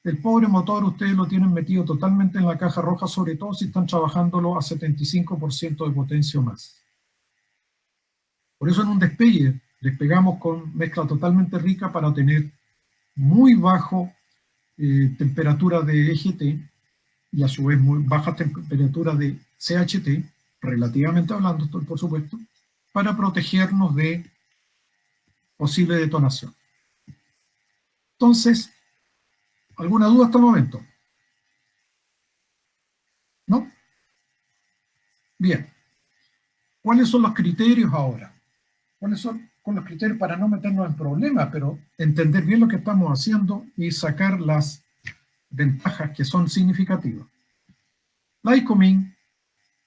Speaker 1: el pobre motor ustedes lo tienen metido totalmente en la caja roja, sobre todo si están trabajándolo a 75% de potencia o más. Por eso en un despegue despegamos con mezcla totalmente rica para tener muy bajo temperatura de EGT y a su vez muy baja temperatura de CHT, relativamente hablando, por supuesto, para protegernos de posible detonación. Entonces, ¿alguna duda hasta el momento? ¿No? Bien. ¿Cuáles son los criterios ahora? ¿Cuáles son los criterios para no meternos en problemas, pero entender bien lo que estamos haciendo y sacar las ventajas que son significativas? Lycoming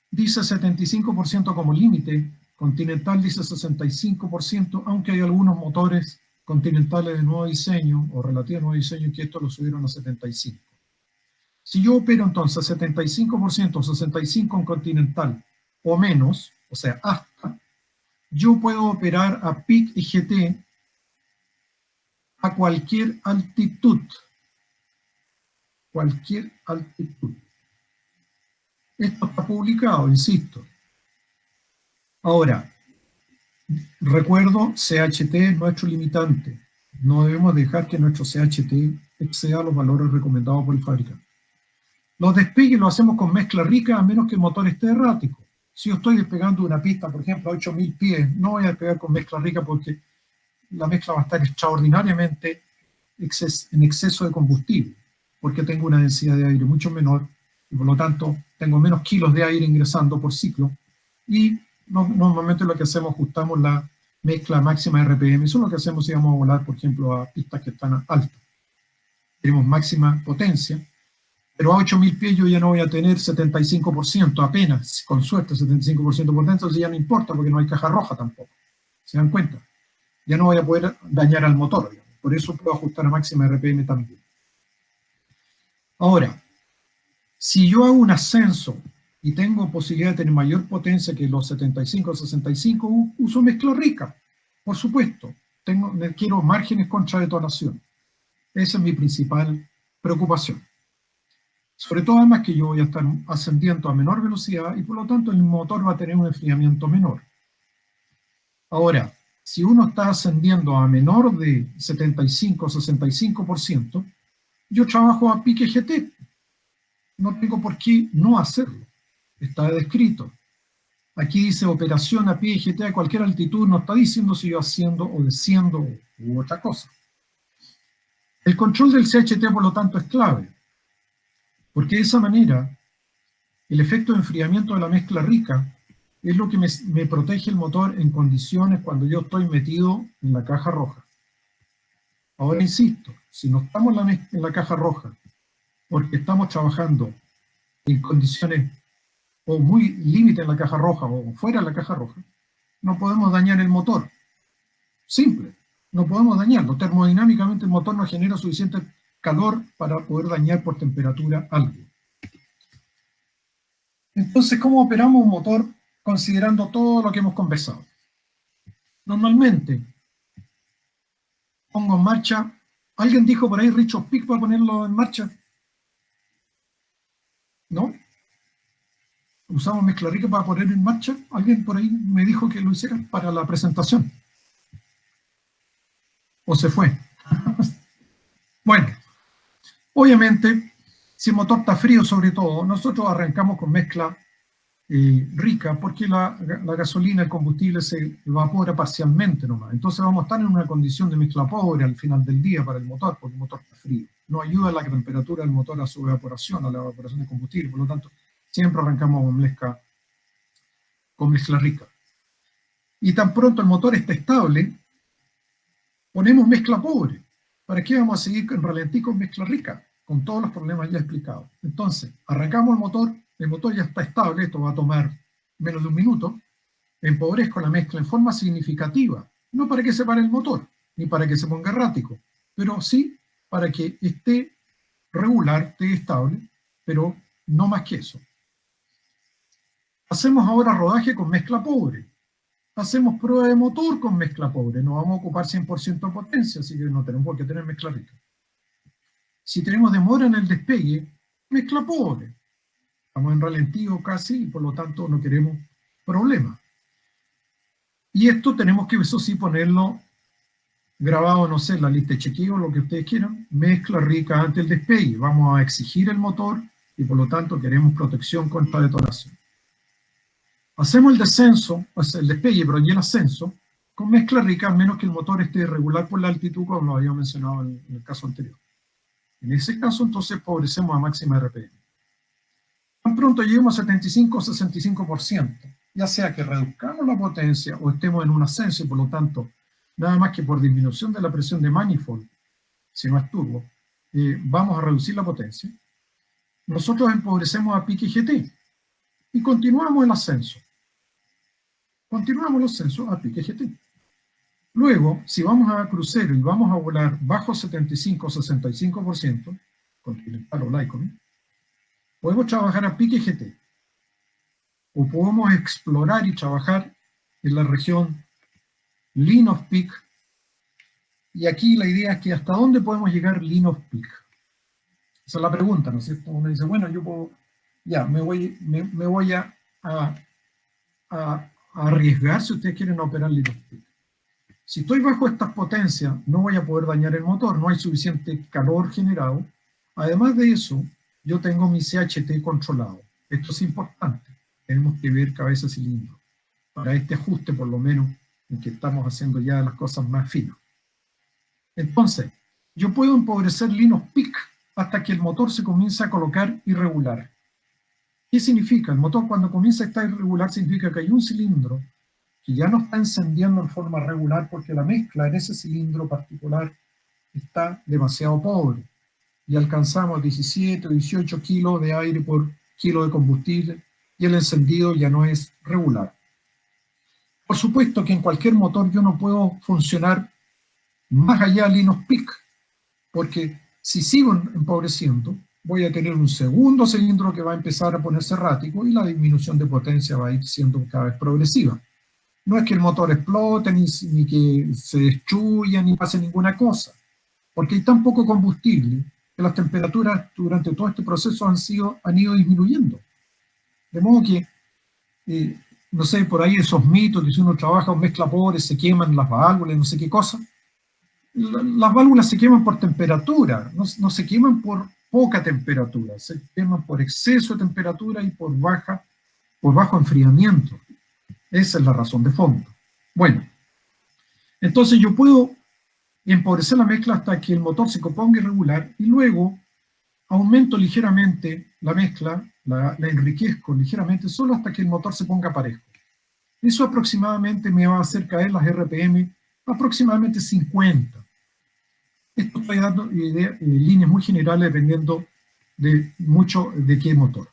Speaker 1: dice 75% como límite, Continental dice 65%, aunque hay algunos motores continentales de nuevo diseño o relativo nuevo diseño que esto lo subieron a 75%. Si yo opero entonces 75%, 65% en Continental o menos, o sea, hasta, yo puedo operar a peak y GT a cualquier altitud. Cualquier altitud. Esto está publicado, insisto. Ahora, recuerdo, CHT es nuestro limitante. No debemos dejar que nuestro CHT exceda los valores recomendados por el fabricante. Los despegues los hacemos con mezcla rica, a menos que el motor esté errático. Si yo estoy despegando una pista, por ejemplo, a 8.000 pies, no voy a despegar con mezcla rica porque la mezcla va a estar extraordinariamente en exceso de combustible, porque tengo una densidad de aire mucho menor y por lo tanto tengo menos kilos de aire ingresando por ciclo y normalmente lo que hacemos, ajustamos la mezcla máxima RPM. Eso es lo que hacemos si vamos a volar, por ejemplo, a pistas que están altas. Tenemos máxima potencia, pero a 8.000 pies yo ya no voy a tener 75%, apenas, con suerte 75% de potencia, entonces ya no importa porque no hay caja roja tampoco. ¿Se dan cuenta? Ya no voy a poder dañar al motor, digamos. Por eso puedo ajustar a máxima RPM también. Ahora, si yo hago un ascenso y tengo posibilidad de tener mayor potencia que los 75 o 65, uso mezcla rica, por supuesto. Quiero márgenes contra detonación. Esa es mi principal preocupación. Sobre todo además que yo voy a estar ascendiendo a menor velocidad y por lo tanto el motor va a tener un enfriamiento menor. Ahora, si uno está ascendiendo a menor de 75 o 65%, yo trabajo a pique GT. No tengo por qué no hacerlo. Está descrito. Aquí dice operación a pie GT a cualquier altitud, no está diciendo si yo haciendo o desciendo u otra cosa. El control del CHT, por lo tanto, es clave, porque de esa manera el efecto de enfriamiento de la mezcla rica es lo que me protege el motor en condiciones cuando yo estoy metido en la caja roja. Ahora insisto, si no estamos en la caja roja porque estamos trabajando en condiciones o muy límite en la caja roja o fuera de la caja roja, no podemos dañar el motor. Simple, no podemos dañarlo. Termodinámicamente el motor no genera suficiente calor para poder dañar por temperatura algo. Entonces, ¿cómo operamos un motor considerando todo lo que hemos conversado? Normalmente, pongo en marcha, ¿alguien dijo por ahí Rich Peak para ponerlo en marcha? ¿No? Usamos mezcla rica para poner en marcha. Alguien por ahí me dijo que lo hiciera para la presentación. ¿O se fue? Bueno, obviamente, si el motor está frío sobre todo, nosotros arrancamos con mezcla rica porque la gasolina, el combustible se evapora parcialmente nomás. Entonces vamos a estar en una condición de mezcla pobre al final del día para el motor, porque el motor está frío. No ayuda la temperatura del motor a su evaporación, a la evaporación de combustible. Por lo tanto, siempre arrancamos con mezcla rica. Y tan pronto el motor está estable, ponemos mezcla pobre. ¿Para qué vamos a seguir en ralentí con mezcla rica? Con todos los problemas ya explicados. Entonces, arrancamos el motor ya está estable, esto va a tomar menos de un minuto, empobrezco la mezcla en forma significativa, no para que se pare el motor, ni para que se ponga errático, pero sí para que esté regular, esté estable, pero no más que eso. Hacemos ahora rodaje con mezcla pobre. Hacemos prueba de motor con mezcla pobre. No vamos a ocupar 100% de potencia, así que no tenemos por qué tener mezcla rica. Si tenemos demora en el despegue, mezcla pobre. Estamos en ralentido casi y por lo tanto no queremos problemas. Y esto tenemos que, eso sí, ponerlo grabado, no sé, en la lista de chequeo, lo que ustedes quieran. Mezcla rica antes del despegue. Vamos a exigir el motor y por lo tanto queremos protección contra detonación. Hacemos el descenso, pues el despegue, pero y el ascenso, con mezcla rica, a menos que el motor esté irregular por la altitud, como lo habíamos mencionado en el caso anterior. En ese caso, entonces, empobrecemos a máxima RPM. Tan pronto lleguemos a 75 o 65%, ya sea que reduzcamos la potencia o estemos en un ascenso, y por lo tanto, nada más que por disminución de la presión de manifold, si no es turbo, vamos a reducir la potencia. Nosotros empobrecemos a pique GT y continuamos el ascenso. Continuamos el ascenso a pique GT. Luego, si vamos a crucero y vamos a volar bajo 75 o 65%, continental o Lycoming, podemos trabajar a pique GT. O podemos explorar y trabajar en la región Lean of Peak. Y aquí la idea es que ¿hasta dónde podemos llegar Lean of Peak? Esa es la pregunta, ¿no es cierto? Uno dice, bueno, yo puedo, ya, me voy a arriesgar si ustedes quieren operar Lean of Peak. Si estoy bajo estas potencias, no voy a poder dañar el motor, no hay suficiente calor generado. Además de eso, yo tengo mi CHT controlado. Esto es importante. Tenemos que ver cabeza cilindro. Para este ajuste, por lo menos, en que estamos haciendo ya las cosas más finas. Entonces, yo puedo empobrecer Lean of Peak hasta que el motor se comience a colocar irregular. ¿Qué significa? El motor cuando comienza a estar irregular significa que hay un cilindro que ya no está encendiendo en forma regular porque la mezcla en ese cilindro particular está demasiado pobre. Y alcanzamos 17 o 18 kilos de aire por kilo de combustible y el encendido ya no es regular. Por supuesto que en cualquier motor yo no puedo funcionar más allá de Lean of Peak, porque si sigo empobreciendo, voy a tener un segundo cilindro que va a empezar a ponerse errático y la disminución de potencia va a ir siendo cada vez progresiva. No es que el motor explote, ni que se destruya, ni pase ninguna cosa, porque hay tan poco combustible que las temperaturas durante todo este proceso han ido disminuyendo. De modo que, no sé, por ahí esos mitos que si uno trabaja o mezcla pobre se queman las válvulas, no sé qué cosa. Las válvulas se queman por temperatura, no se queman por poca temperatura, se queman por exceso de temperatura y por bajo enfriamiento. Esa es la razón de fondo. Bueno, entonces yo puedo empobrecer la mezcla hasta que el motor se componga irregular y luego aumento ligeramente la mezcla, la enriquezco ligeramente solo hasta que el motor se ponga parejo. Eso aproximadamente me va a hacer caer las RPM aproximadamente 50. Esto estoy dando líneas muy generales dependiendo de qué motor.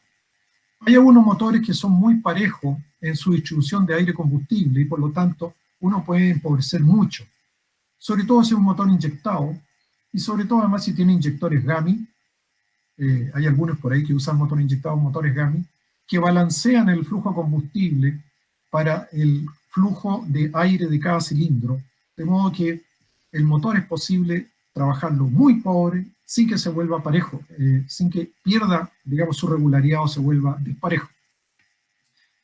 Speaker 1: Hay algunos motores que son muy parejos en su distribución de aire-combustible y por lo tanto uno puede empobrecer mucho. Sobre todo si es un motor inyectado y sobre todo además si tiene inyectores GAMI. Hay algunos por ahí que usan motor inyectado, motores GAMI, que balancean el flujo de combustible para el flujo de aire de cada cilindro, de modo que el motor es posible trabajarlo muy pobre, sin que se vuelva parejo, sin que pierda, digamos, su regularidad o se vuelva disparejo.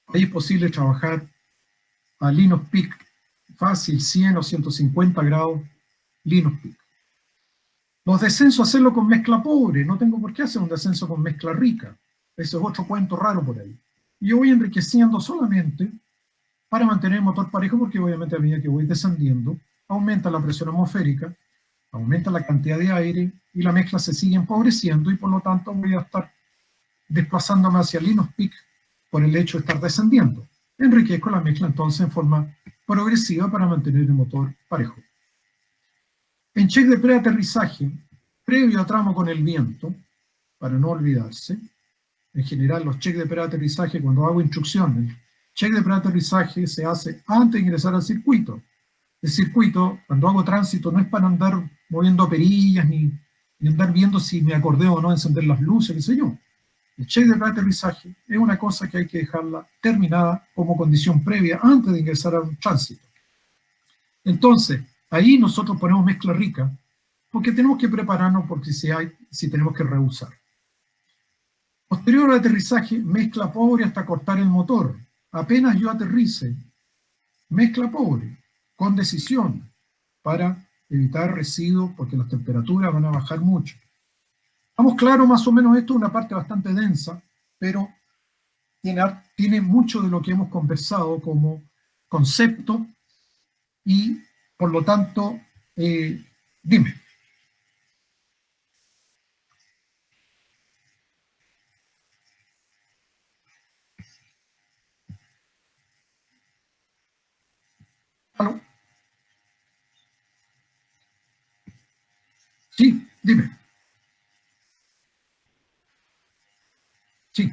Speaker 1: Ahí es posible trabajar a Linux Peak fácil, 100 o 150 grados Linux Peak. Los descensos, hacerlo con mezcla pobre, no tengo por qué hacer un descenso con mezcla rica. Eso es otro cuento raro por ahí. Y yo voy enriqueciendo solamente para mantener el motor parejo, porque obviamente a medida que voy descendiendo, aumenta la presión atmosférica, aumenta la cantidad de aire y la mezcla se sigue empobreciendo y por lo tanto voy a estar desplazándome hacia Linux Peak por el hecho de estar descendiendo. Enriquezco la mezcla entonces en forma progresiva para mantener el motor parejo. En check de preaterrizaje, previo a tramo con el viento, para no olvidarse, en general los checks de preaterrizaje, cuando hago instrucciones, check de preaterrizaje se hace antes de ingresar al circuito. El circuito, cuando hago tránsito, no es para andar moviendo perillas, ni andar viendo si me acordé o no encender las luces, qué sé yo. El check de preaterrizaje es una cosa que hay que dejarla terminada como condición previa antes de ingresar a un tránsito. Entonces, ahí nosotros ponemos mezcla rica, porque tenemos que prepararnos porque si tenemos que rehusar. Posterior al aterrizaje, mezcla pobre hasta cortar el motor. Apenas yo aterrice, mezcla pobre, con decisión, para evitar residuos, porque las temperaturas van a bajar mucho. Estamos claros más o menos, esto es una parte bastante densa, pero tiene mucho de lo que hemos conversado como concepto y, por lo tanto, dime. ¿Aló? Sí, dime. Sí.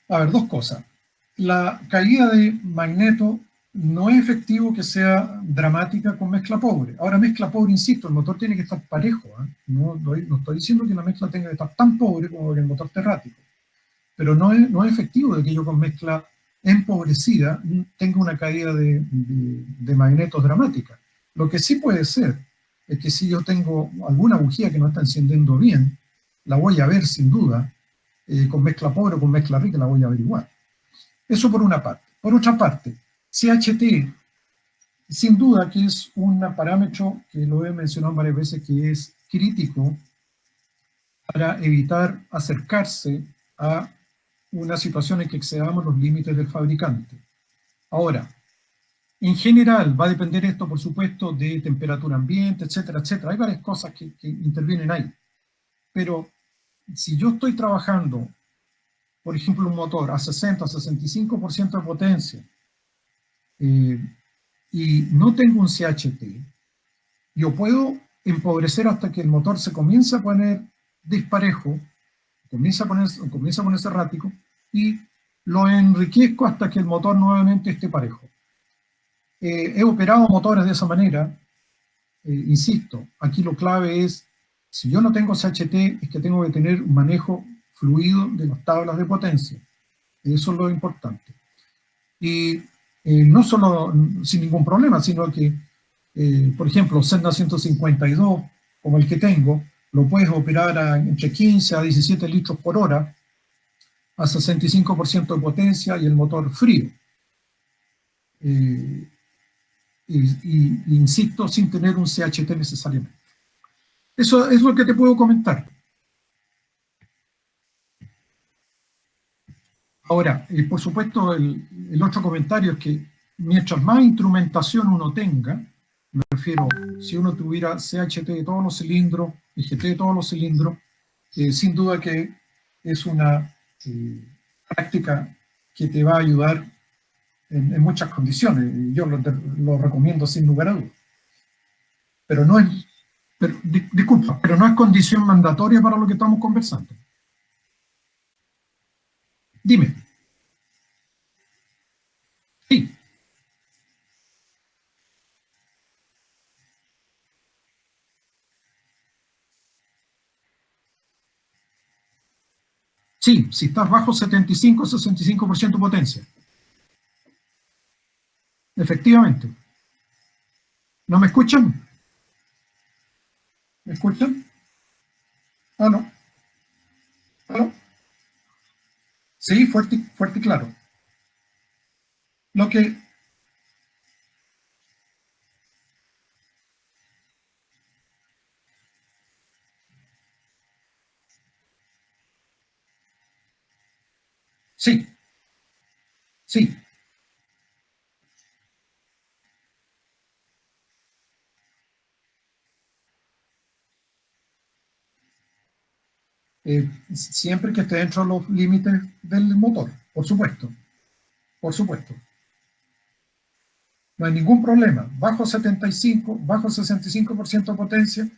Speaker 1: A ver, dos cosas. La caída de magneto no es efectivo que sea dramática con mezcla pobre. Ahora, mezcla pobre, insisto, el motor tiene que estar parejo. No estoy diciendo que la mezcla tenga que estar tan pobre como el motor terrático. Pero no es efectivo de que yo con mezcla empobrecida tenga una caída de magnetos dramática. Lo que sí puede ser es que si yo tengo alguna bujía que no está encendiendo bien, la voy a ver sin duda, con mezcla pobre o con mezcla rica la voy a averiguar. Eso por una parte. Por otra parte, CHT, sin duda que es un parámetro que lo he mencionado varias veces, que es crítico para evitar acercarse a una situación en que excedamos los límites del fabricante. Ahora, en general, va a depender esto, por supuesto, de temperatura ambiente, etcétera, etcétera. Hay varias cosas que intervienen ahí. Pero si yo estoy trabajando, por ejemplo, un motor a 60 o 65% de potencia y no tengo un CHT, yo puedo empobrecer hasta que el motor se comience a poner disparejo, comienza a ponerse errático, y lo enriquezco hasta que el motor nuevamente esté parejo. He operado motores de esa manera, insisto, aquí lo clave es, si yo no tengo CHT, es que tengo que tener un manejo fluido de las tablas de potencia. Eso es lo importante. Y no solo sin ningún problema, sino que, por ejemplo, Sedna 152, como el que tengo, lo puedes operar entre 15 a 17 litros por hora, a 65% de potencia y el motor frío. insisto, sin tener un CHT necesariamente. Eso es lo que te puedo comentar. Ahora, por supuesto, el otro comentario es que mientras más instrumentación uno tenga, me refiero, si uno tuviera CHT de todos los cilindros, IGT de todos los cilindros, sin duda que es una práctica que te va a ayudar en muchas condiciones. Yo lo recomiendo sin lugar a dudas. Pero no es, disculpa, pero no es condición mandatoria para lo que estamos conversando. Dime. Sí. Sí, si estás bajo 75-65% de potencia. Efectivamente. ¿No me escuchan? ¿Me escuchan? ¿Aló? ¿Aló? Sí, fuerte, fuerte y claro. Lo que... Sí, sí. Siempre que esté dentro de los límites del motor, por supuesto. Por supuesto. No hay ningún problema. Bajo 75, bajo 65% de potencia,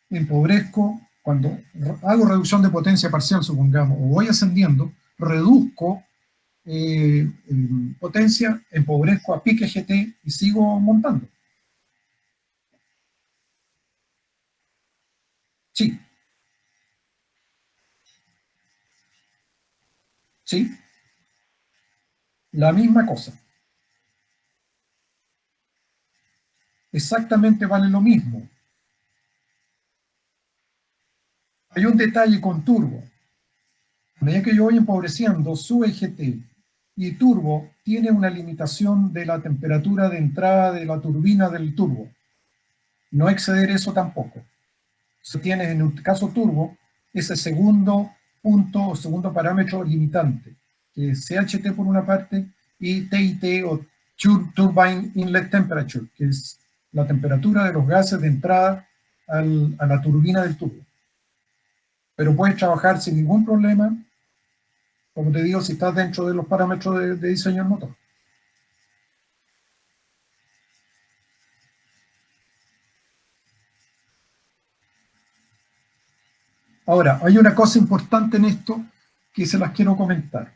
Speaker 1: empobrezco, cuando hago reducción de potencia parcial, supongamos, o voy ascendiendo, reduzco potencia, empobrezco a pique GT y sigo montando. Sí. Sí. La misma cosa. Exactamente vale lo mismo. Hay un detalle con turbo. A medida que yo voy empobreciendo, sube GT y turbo tiene una limitación de la temperatura de entrada de la turbina del turbo. No exceder eso tampoco. Se tiene en el caso turbo ese segundo punto o segundo parámetro limitante, que es CHT por una parte y TIT o Turbine Inlet Temperature, que es la temperatura de los gases de entrada a la turbina del turbo. Pero puedes trabajar sin ningún problema, como te digo, si estás dentro de los parámetros de diseño del motor. Ahora, hay una cosa importante en esto que se las quiero comentar.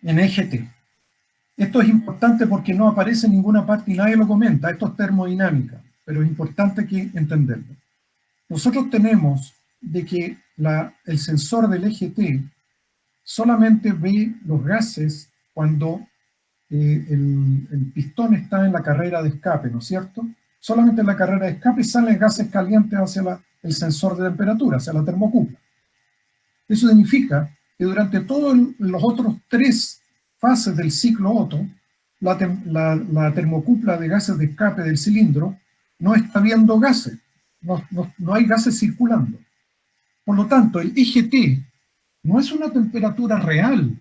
Speaker 1: En EGT. Esto es importante porque no aparece en ninguna parte y nadie lo comenta. Esto es termodinámica, pero es importante que entenderlo. Nosotros tenemos de que el sensor del EGT solamente ve los gases cuando el pistón está en la carrera de escape, ¿no es cierto? Solamente en la carrera de escape salen gases calientes hacia el sensor de temperatura, hacia la termocupla. Eso significa que durante todos los otros 3 fases del ciclo Otto, la termocupla de gases de escape del cilindro no está viendo gases, no hay gases circulando. Por lo tanto, el IGT no es una temperatura real,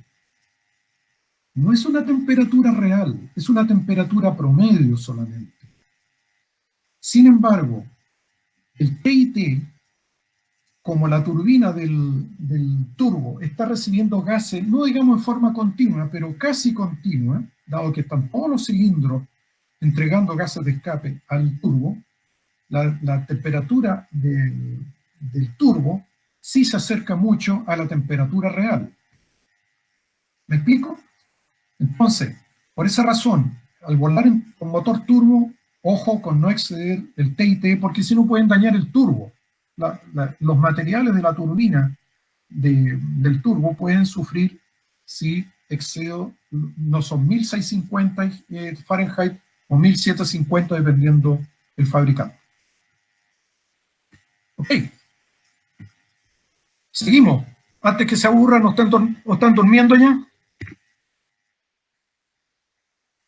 Speaker 1: no es una temperatura real, es una temperatura promedio solamente. Sin embargo, el TIT, como la turbina del turbo está recibiendo gases, no digamos en forma continua, pero casi continua, dado que están todos los cilindros entregando gases de escape al turbo, la temperatura del turbo sí se acerca mucho a la temperatura real. ¿Me explico? Entonces, por esa razón, al volar con motor turbo, ojo con no exceder el TIT, porque si no pueden dañar el turbo. Los materiales de la turbina del turbo pueden sufrir si excedo, no son 1650 Fahrenheit o 1750 dependiendo del fabricante. Ok. Seguimos. Antes que se aburran, ¿no están durmiendo ya?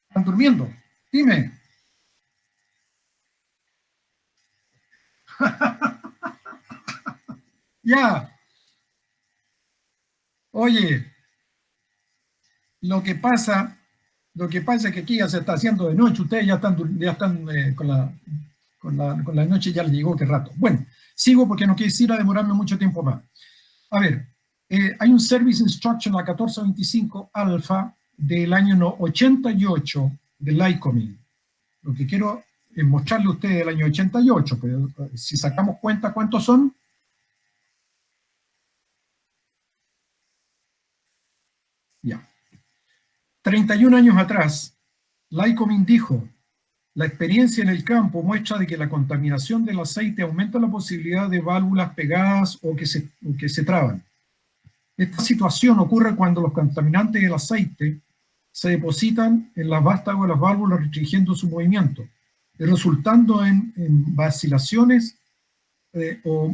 Speaker 1: ¿Están durmiendo? Dime. Ya. Oye, lo que pasa es que aquí ya se está haciendo de noche, ustedes ya están con la noche ya les llegó, qué rato. Bueno, sigo porque no quisiera demorarme mucho tiempo más. A ver, hay un Service Instruction, la 1425 alfa del año 88 del ICOMIN. Lo que quiero es mostrarle a ustedes el año 88, pero si sacamos cuenta, ¿cuántos son? Ya. 31 años atrás, la ICOMIN dijo: la experiencia en el campo muestra de que la contaminación del aceite aumenta la posibilidad de válvulas pegadas o que se traban. Esta situación ocurre cuando los contaminantes del aceite se depositan en las vástagos de las válvulas restringiendo su movimiento, resultando en vacilaciones o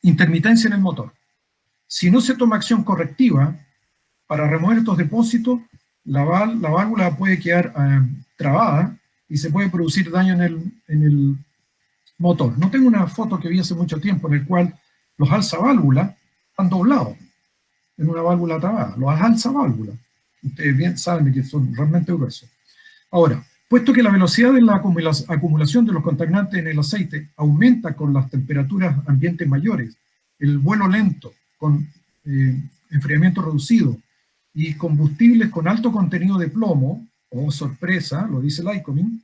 Speaker 1: intermitencia en el motor. Si no se toma acción correctiva para remover estos depósitos, la válvula puede quedar trabada y se puede producir daño en el motor. No tengo una foto que vi hace mucho tiempo en el cual los alzaválvulas están doblados en una válvula trabada. Los alzaválvulas, ustedes bien saben que son realmente gruesos. Ahora, puesto que la velocidad de la acumulación de los contaminantes en el aceite aumenta con las temperaturas ambientes mayores, el vuelo lento con enfriamiento reducido y combustibles con alto contenido de plomo, o sorpresa, lo dice el ICOMIN,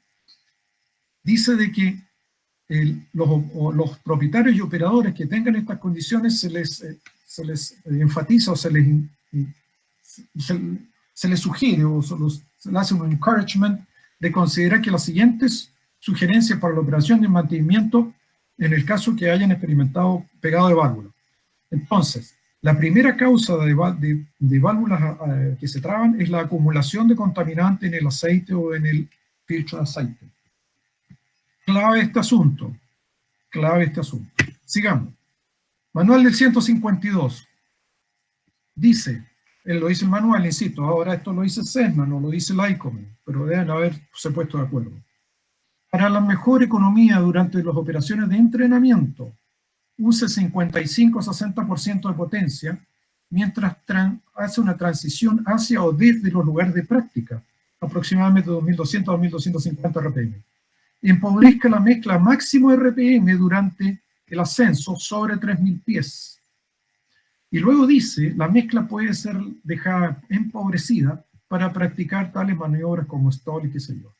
Speaker 1: dice de que los propietarios y operadores que tengan estas condiciones se les enfatiza o se les sugiere o se le hace un encouragement de considerar que las siguientes sugerencias para la operación de mantenimiento en el caso que hayan experimentado pegado de válvula. Entonces, la primera causa de válvulas que se traban es la acumulación de contaminante en el aceite o en el filtro de aceite. Clave este asunto. Sigamos. Manual del 152. Dice, lo dice el manual, insisto, ahora esto lo dice SESNA, no lo dice el ICOMIN, pero deben haberse puesto de acuerdo. Para la mejor economía durante las operaciones de entrenamiento, use 55-60% de potencia, mientras hace una transición hacia o desde los lugares de práctica, aproximadamente 2200 a 2250 RPM. Empobrezca la mezcla máximo RPM durante el ascenso sobre 3000 pies. Y luego dice, la mezcla puede ser dejada empobrecida para practicar tales maniobras como stall y qué sé yo.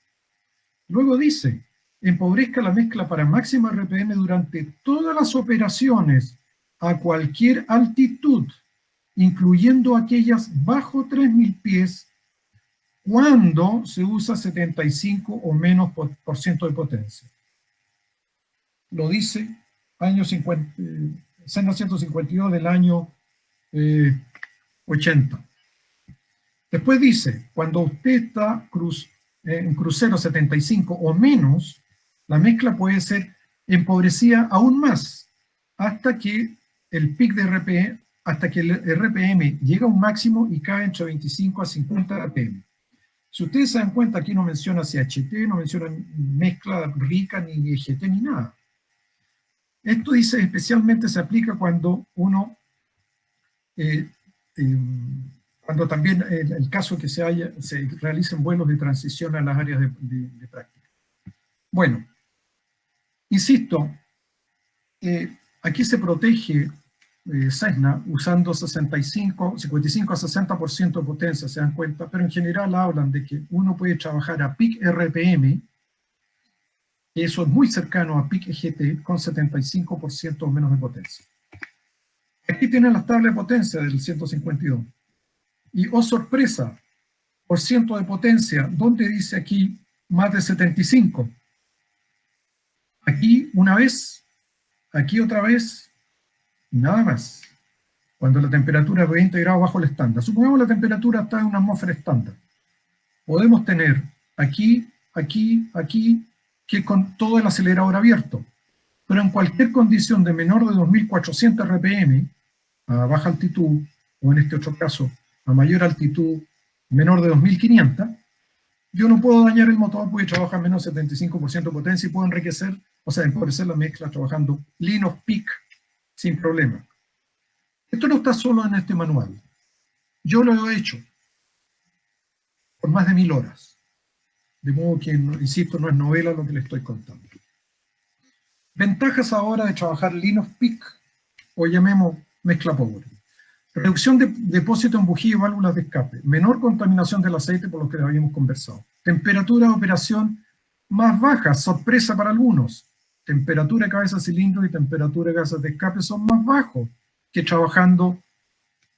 Speaker 1: Luego dice, empobrezca la mezcla para máxima RPM durante todas las operaciones a cualquier altitud, incluyendo aquellas bajo 3000 pies, cuando se usa 75 o menos por ciento de potencia. Lo dice año 50, SESNA 152 del año 80. Después dice, cuando usted está en crucero 75 o menos, la mezcla puede ser empobrecida aún más hasta que el pic de RPM, hasta que el RPM llega a un máximo y cae entre 25 a 50 RPM. Si ustedes se dan cuenta, aquí no menciona CHT, no menciona mezcla rica, ni EGT, ni nada. Esto dice especialmente se aplica cuando uno, cuando también el caso que se realicen vuelos de transición a las áreas de práctica. Bueno, insisto, aquí se protege SESNA usando 55 a 60% de potencia, se dan cuenta, pero en general hablan de que uno puede trabajar a peak RPM, que eso es muy cercano a peak EGT, con 75% o menos de potencia. Aquí tienen las tablas de potencia del 152. Y, oh sorpresa, por ciento de potencia, ¿dónde dice aquí más de 75? Aquí una vez, aquí otra vez, y nada más. Cuando la temperatura es 20 grados bajo el estándar. Supongamos la temperatura está en una atmósfera estándar. Podemos tener aquí, que es con todo el acelerador abierto. Pero en cualquier condición de menor de 2400 RPM, a baja altitud, o en este otro caso, a mayor altitud, menor de 2500, yo no puedo dañar el motor porque trabaja a menos 75% de potencia y puedo enriquecer o sea, empobrecer la mezcla trabajando Linux Peak sin problema. Esto no está solo en este manual. Yo lo he hecho por más de 1000 horas. De modo que, insisto, no es novela lo que le estoy contando. Ventajas ahora de trabajar Linux Peak, o llamemos mezcla pobre. Reducción de depósito en bujía y válvulas de escape. Menor contaminación del aceite por lo que habíamos conversado. Temperatura de operación más baja, sorpresa para algunos. Temperatura de cabeza de cilindro y temperatura de cabezas de escape son más bajos que trabajando,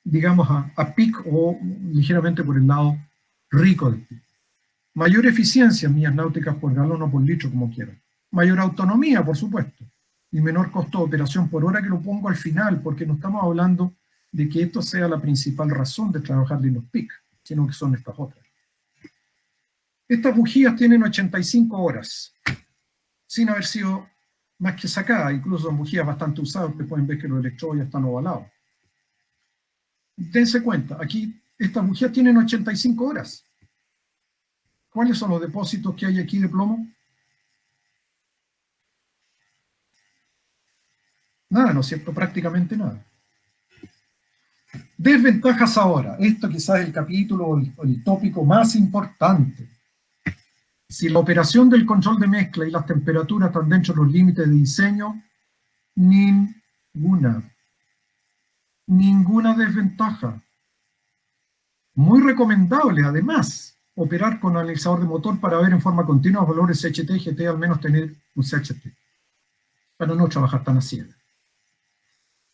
Speaker 1: digamos, a peak o ligeramente por el lado rico del peak. Mayor eficiencia en millas náuticas por galón o por litro, como quieran. Mayor autonomía, por supuesto. Y menor costo de operación por hora, que lo pongo al final, porque no estamos hablando de que esto sea la principal razón de trabajar Linux Peak, sino que son estas otras. Estas bujías tienen 85 horas, sin haber sido más que sacadas. Incluso son bujías bastante usadas, ustedes pueden ver que los electrodos ya están ovalados. Dense cuenta, aquí estas bujías tienen 85 horas. ¿Cuáles son los depósitos que hay aquí de plomo? Nada, ¿no es cierto? Prácticamente nada. Desventajas ahora. Esto quizás es el capítulo o el tópico más importante. Si la operación del control de mezcla y las temperaturas están dentro de los límites de diseño, ninguna desventaja. Muy recomendable, además, operar con analizador de motor para ver en forma continua los valores CHT y GT, al menos tener un CHT, para no trabajar tan a ciegas.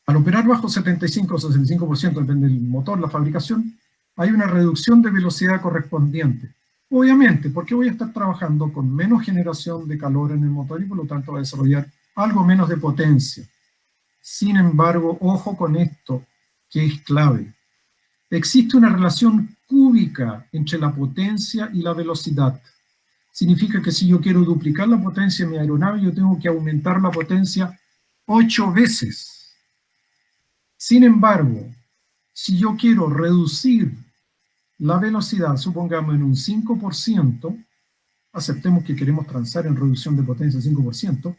Speaker 1: Al operar bajo 75 o 65%, depende del motor, la fabricación, hay una reducción de velocidad correspondiente. Obviamente, porque voy a estar trabajando con menos generación de calor en el motor y por lo tanto va a desarrollar algo menos de potencia. Sin embargo, ojo con esto, que es clave. Existe una relación cúbica entre la potencia y la velocidad. Significa que si yo quiero duplicar la potencia de mi aeronave, yo tengo que aumentar la potencia 8 veces. Sin embargo, si yo quiero reducir la velocidad, supongamos en un 5%, aceptemos que queremos transar en reducción de potencia 5%,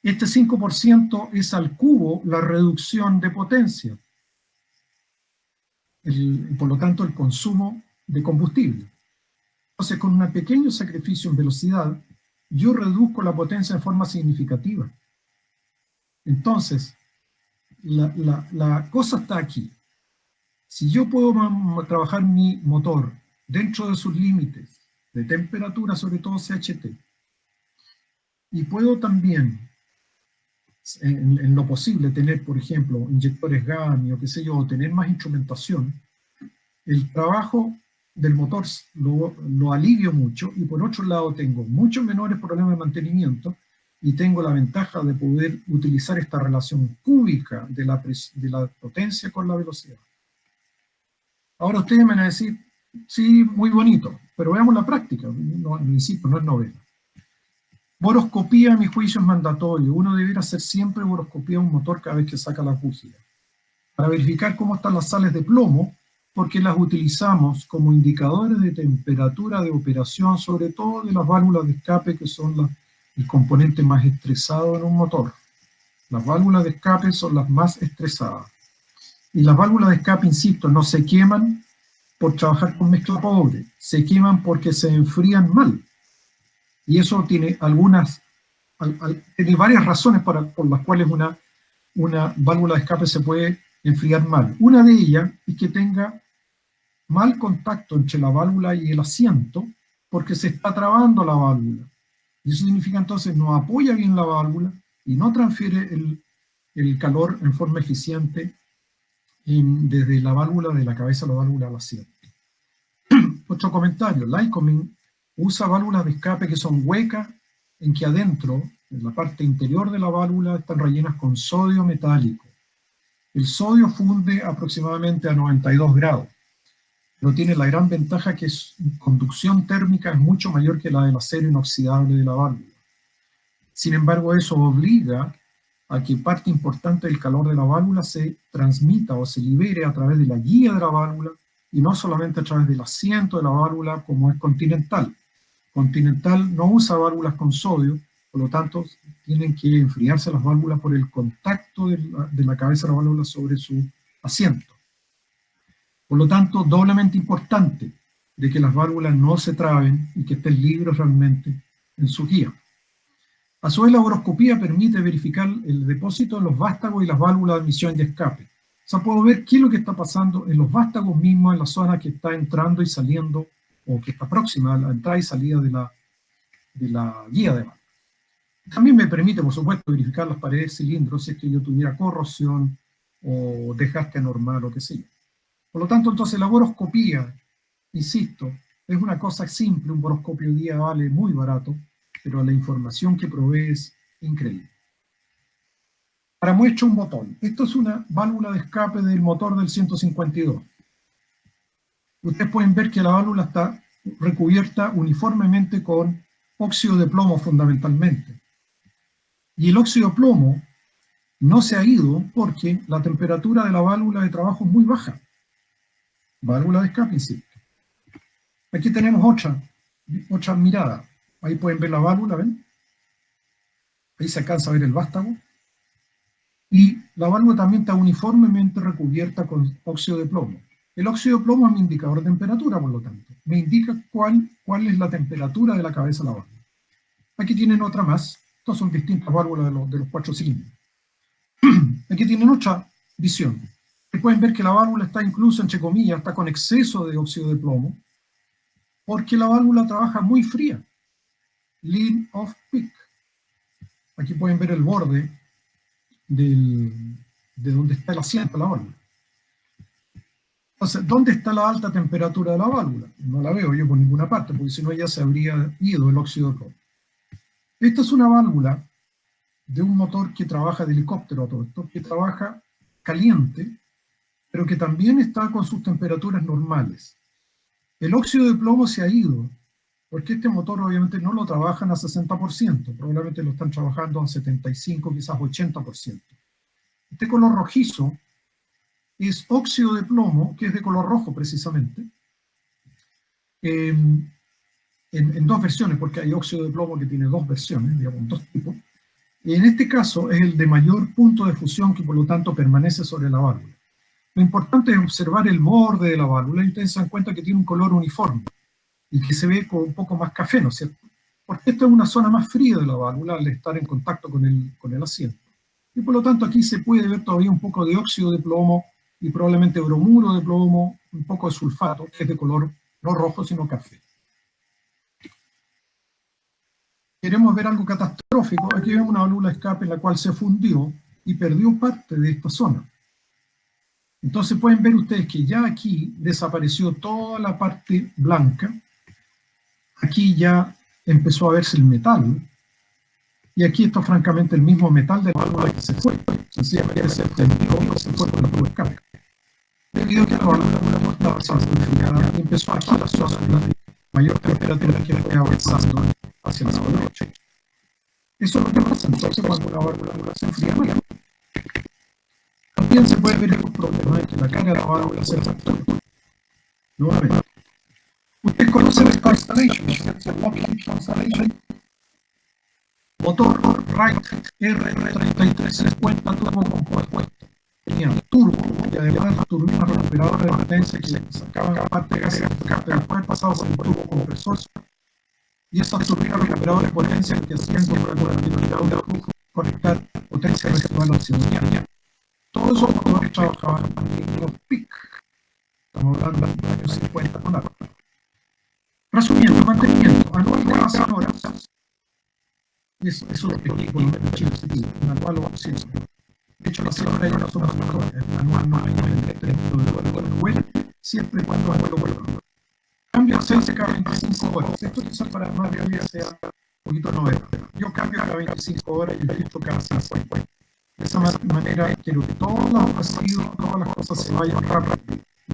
Speaker 1: este 5% es al cubo la reducción de potencia. Por lo tanto, el consumo de combustible. Entonces, con un pequeño sacrificio en velocidad, yo reduzco la potencia de forma significativa. Entonces, la cosa está aquí. Si yo puedo trabajar mi motor dentro de sus límites de temperatura, sobre todo CHT, y puedo también, en lo posible, tener, por ejemplo, inyectores GAMI o qué sé yo, o tener más instrumentación, el trabajo del motor lo alivio mucho, y por otro lado tengo muchos menores problemas de mantenimiento, y tengo la ventaja de poder utilizar esta relación cúbica de la potencia con la velocidad. Ahora ustedes me van a decir, sí, muy bonito, pero veamos la práctica. No, insisto, no es novela. Boroscopía, a mi juicio, es mandatorio. Uno debiera hacer siempre boroscopía a un motor cada vez que saca la bujía, para verificar cómo están las sales de plomo, porque las utilizamos como indicadores de temperatura de operación, sobre todo de las válvulas de escape, que son el componente más estresado en un motor. Las válvulas de escape son las más estresadas. Y las válvulas de escape, insisto, no se queman por trabajar con mezcla pobre, se queman porque se enfrían mal. Y eso tiene tiene varias razones por las cuales una válvula de escape se puede enfriar mal. Una de ellas es que tenga mal contacto entre la válvula y el asiento, porque se está trabando la válvula. Y eso significa entonces no apoya bien la válvula y no transfiere el calor en forma eficiente desde la válvula de la cabeza a la válvula al asiento. Otro comentario, Lycoming usa válvulas de escape que son huecas, en que adentro, en la parte interior de la válvula, están rellenas con sodio metálico. El sodio funde aproximadamente a 92 grados, pero tiene la gran ventaja que su conducción térmica es mucho mayor que la del acero inoxidable de la válvula. Sin embargo, eso obliga a que parte importante del calor de la válvula se transmita o se libere a través de la guía de la válvula, y no solamente a través del asiento de la válvula, como es Continental. Continental no usa válvulas con sodio, Por lo tanto, tienen que enfriarse las válvulas por el contacto de la cabeza de la válvula sobre su asiento. Por lo tanto, doblemente importante de que las válvulas no se traben y que estén libres realmente en su guía. A su vez, la boroscopía permite verificar el depósito de los vástagos y las válvulas de admisión y escape. O sea, puedo ver qué es lo que está pasando en los vástagos mismos, en la zona que está entrando y saliendo, o que está próxima a la entrada y salida de la guía de válvulas. También me permite, por supuesto, verificar las paredes cilindros si es que yo tuviera corrosión o desgaste anormal o qué sé yo. Por lo tanto, entonces, la boroscopía, insisto, es una cosa simple. Un boroscopio hoy día vale muy barato, pero la información que provee es increíble. Para muestra un botón. Esto es una válvula de escape del motor del 152. Ustedes pueden ver que la válvula está recubierta uniformemente con óxido de plomo fundamentalmente. Y el óxido de plomo no se ha ido porque la temperatura de la válvula de trabajo es muy baja. Válvula de escape, insisto. Aquí tenemos otra mirada. Ahí pueden ver la válvula, ¿ven? Ahí se alcanza a ver el vástago. Y la válvula también está uniformemente recubierta con óxido de plomo. El óxido de plomo es mi indicador de temperatura, por lo tanto. Me indica cuál es la temperatura de la cabeza de la válvula. Aquí tienen otra más. Estas son distintas válvulas de los 4 cilindros. Aquí tienen otra visión. Pueden ver que la válvula está incluso, entre comillas, está con exceso de óxido de plomo, porque la válvula trabaja muy fría. Lean off peak. Aquí pueden ver el borde de donde está el asiento de la válvula. Entonces, ¿dónde está la alta temperatura de la válvula? No la veo yo por ninguna parte, porque si no ya se habría ido el óxido de plomo. Esta es una válvula de un motor que trabaja de helicóptero a todo esto, que trabaja caliente, pero que también está con sus temperaturas normales. El óxido de plomo se ha ido, porque este motor obviamente no lo trabajan a 60%, probablemente lo están trabajando a 75%, quizás 80%. Este color rojizo es óxido de plomo, que es de color rojo precisamente, en dos versiones, porque hay óxido de plomo que tiene dos versiones, digamos, dos tipos. Y en este caso es el de mayor punto de fusión, que por lo tanto permanece sobre la válvula. Lo importante es observar el borde de la válvula y ustedes se dan cuenta que tiene un color uniforme y que se ve con un poco más café, ¿no es cierto? Porque esta es una zona más fría de la válvula al estar en contacto con el asiento. Y por lo tanto aquí se puede ver todavía un poco de óxido de plomo y probablemente bromuro de plomo, un poco de sulfato, que es de color no rojo sino café. Queremos ver algo catastrófico. Aquí vemos una válvula de escape en la cual se fundió y perdió parte de esta zona. Entonces pueden ver ustedes que ya aquí desapareció toda la parte blanca. Aquí ya empezó a verse el metal. Y aquí está francamente el mismo metal de la válvula que se fue. Sencillamente se tendió y se fue por la válvula de escape. Debido a que la válvula no estaba siendo enfriada y empezó aquí la zona de mayor temperatura que fue avanzando hacia la válvula. Eso es lo que pasa entonces cuando la válvula se enfría. También se puede ver estos problemas de que la carga de la válvula se factura. Nuevamente. Ustedes conocen esta installation, motor Wright R3350 turbo compuesto. Tenía turbo y además turbinas recuperadoras de potencia que sacaban parte de gas de escape, después pasados por el turbo compresor. Y esas turbinas recuperadoras de potencia que hacían con la ventilador de flujo conectar potencia residual oxidada. Todos esos motores trabajaban en los PIC. Estamos hablando de años 50 con agua. Resumiendo, mantenimiento anual cada 100 horas. Eso es lo que digo en Chile, anual o 100. De hecho, las 100 horas ya no son anual, no hay bueno, siempre y cuando el vuelo vuelva. Cambio aceite cada 25 horas. Esto quizás para más de día sea un poquito novedad. Yo cambio cada 25 horas y listo cada 50. De esa manera quiero que todos los residuos, todas las cosas se vayan rápido.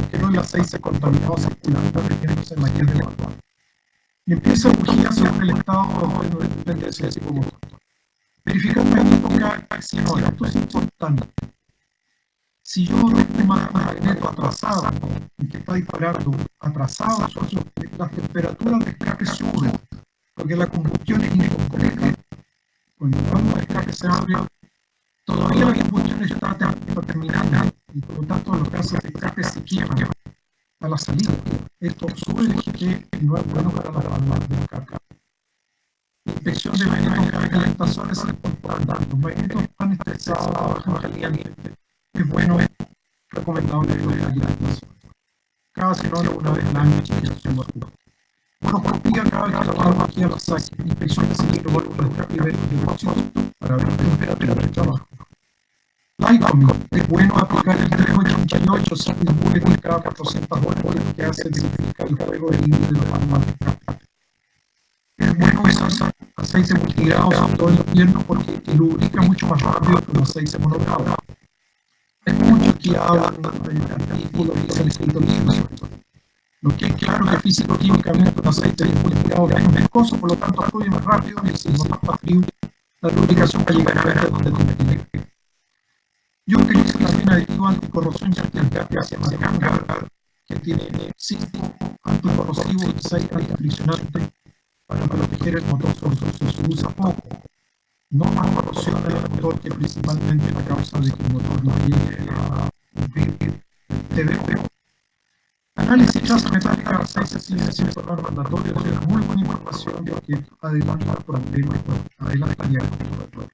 Speaker 1: Que no el aceite contaminado circulando, reteniéndose en la guía de la válvula. Y empieza a bujía según el estado de dependencia de tipo motor. Verificar cada 100 horas. Esto es importante. Si yo tengo un magneto atrasado, y que está disparando atrasado, las temperaturas de escape suben, porque la combustión es incompleta cuando el escape se abre, todavía la combustión está terminando y por lo tanto los gases de escape se queman a la salida. Esto sube el GT y no es bueno para la válvula de escape. La inspección de movimientos cada calentadores es importante. Los movimientos tan estresados a baja caliente es bueno, es recomendable que la calentación. Cada semana una vez al año inspección de ajuste. Monoscopía cada vez que la válvula gira la saque. Inspección de cilindro, volumen de escape y ver los depósitos para ver la temperatura del trabajo. Lycoming, es bueno aplicar el 388 sin bulletin cada 400 horas que hace verificar el juego de límite de la válvula de escape. Es bueno usar aceite multigrado sobre todo en invierno porque lubrica mucho más rápido que un aceite monogrado. Hay muchos que hablan de artículos y dicen escrito libre. Lo que es claro que físico-químicamente un aceite multigrado es menos viscoso, por lo tanto fluye más rápido y si no está frío, la lubricación va a llegar a ver donde tiene que ir. Yo utilizo también aditivo anticorrosión certificado que hace Macanga, que tiene 5 anticorrosivos y 6 antifriccionantes para proteger el motor sobre se usa poco. No más corrosión del motor, que principalmente la causa de que el motor no llegue a cumplir TDO. Análisis de tasa metálica de aceite sin solar mandatorio es muy buena información que adelanta problemas, adelantaría el control.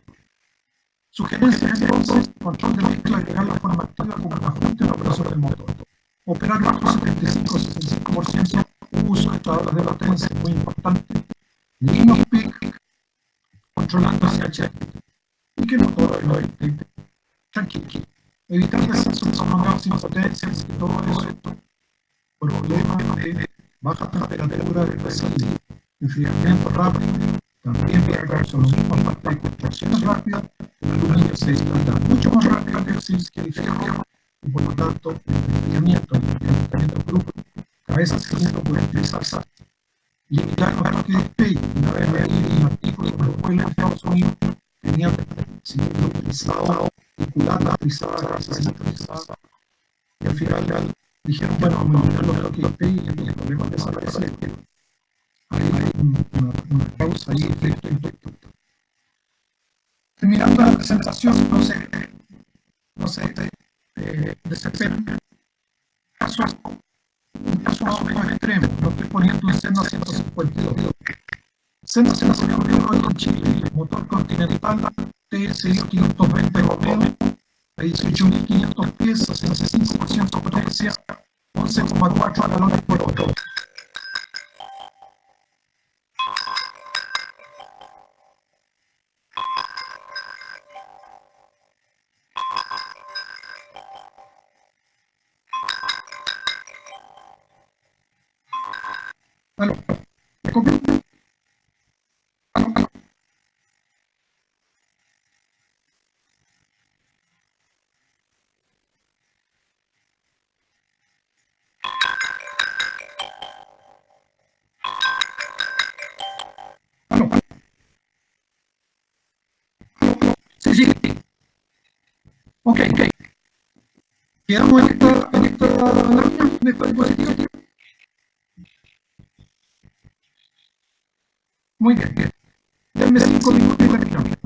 Speaker 1: Sugerencia entonces, control de mezcla, agregar la forma activa como un ajuste en la operación del motor. Operar bajo 75-65%, uso de tablas de latencia muy importante. Linux peak, controlando CH y que el motor lo esté tranquilo. Evitar descensos prolongados sin potencia, y todo eso, problemas de baja temperatura del residuo, enfriamiento rápido, también para causar los mismos partes de contracciones rápidas. El aluminio se dilata mucho más rápido que el fierro y por lo tanto el enfriamiento brusco, cabezas cilindro puede utilizarse. Limitar los toques de despegue. Una vez leí un artículo por los vuelos de Estados Unidos tenían cilindro utilizado y culata utilizada, cabeza cilindro utilizada, y al final dijeron, bueno, vamos a limitar los toques de despegue y el problema desapareció. Hay una causa ahí, efecto. Terminando la presentación, no se desesperen. Un caso más extremo, lo estoy poniendo en Senda 152. Senda 152 en Chile, motor Continental TSI 520 Romeo, a 18.500 pies, 65% potencia, 11,4 galones por hora. Aló, ¿me copió? Aló. Sí. Ok. Quedamos en esta lámina, en esta diapositiva. Muy bien. Denme 5 minutos y terminamos.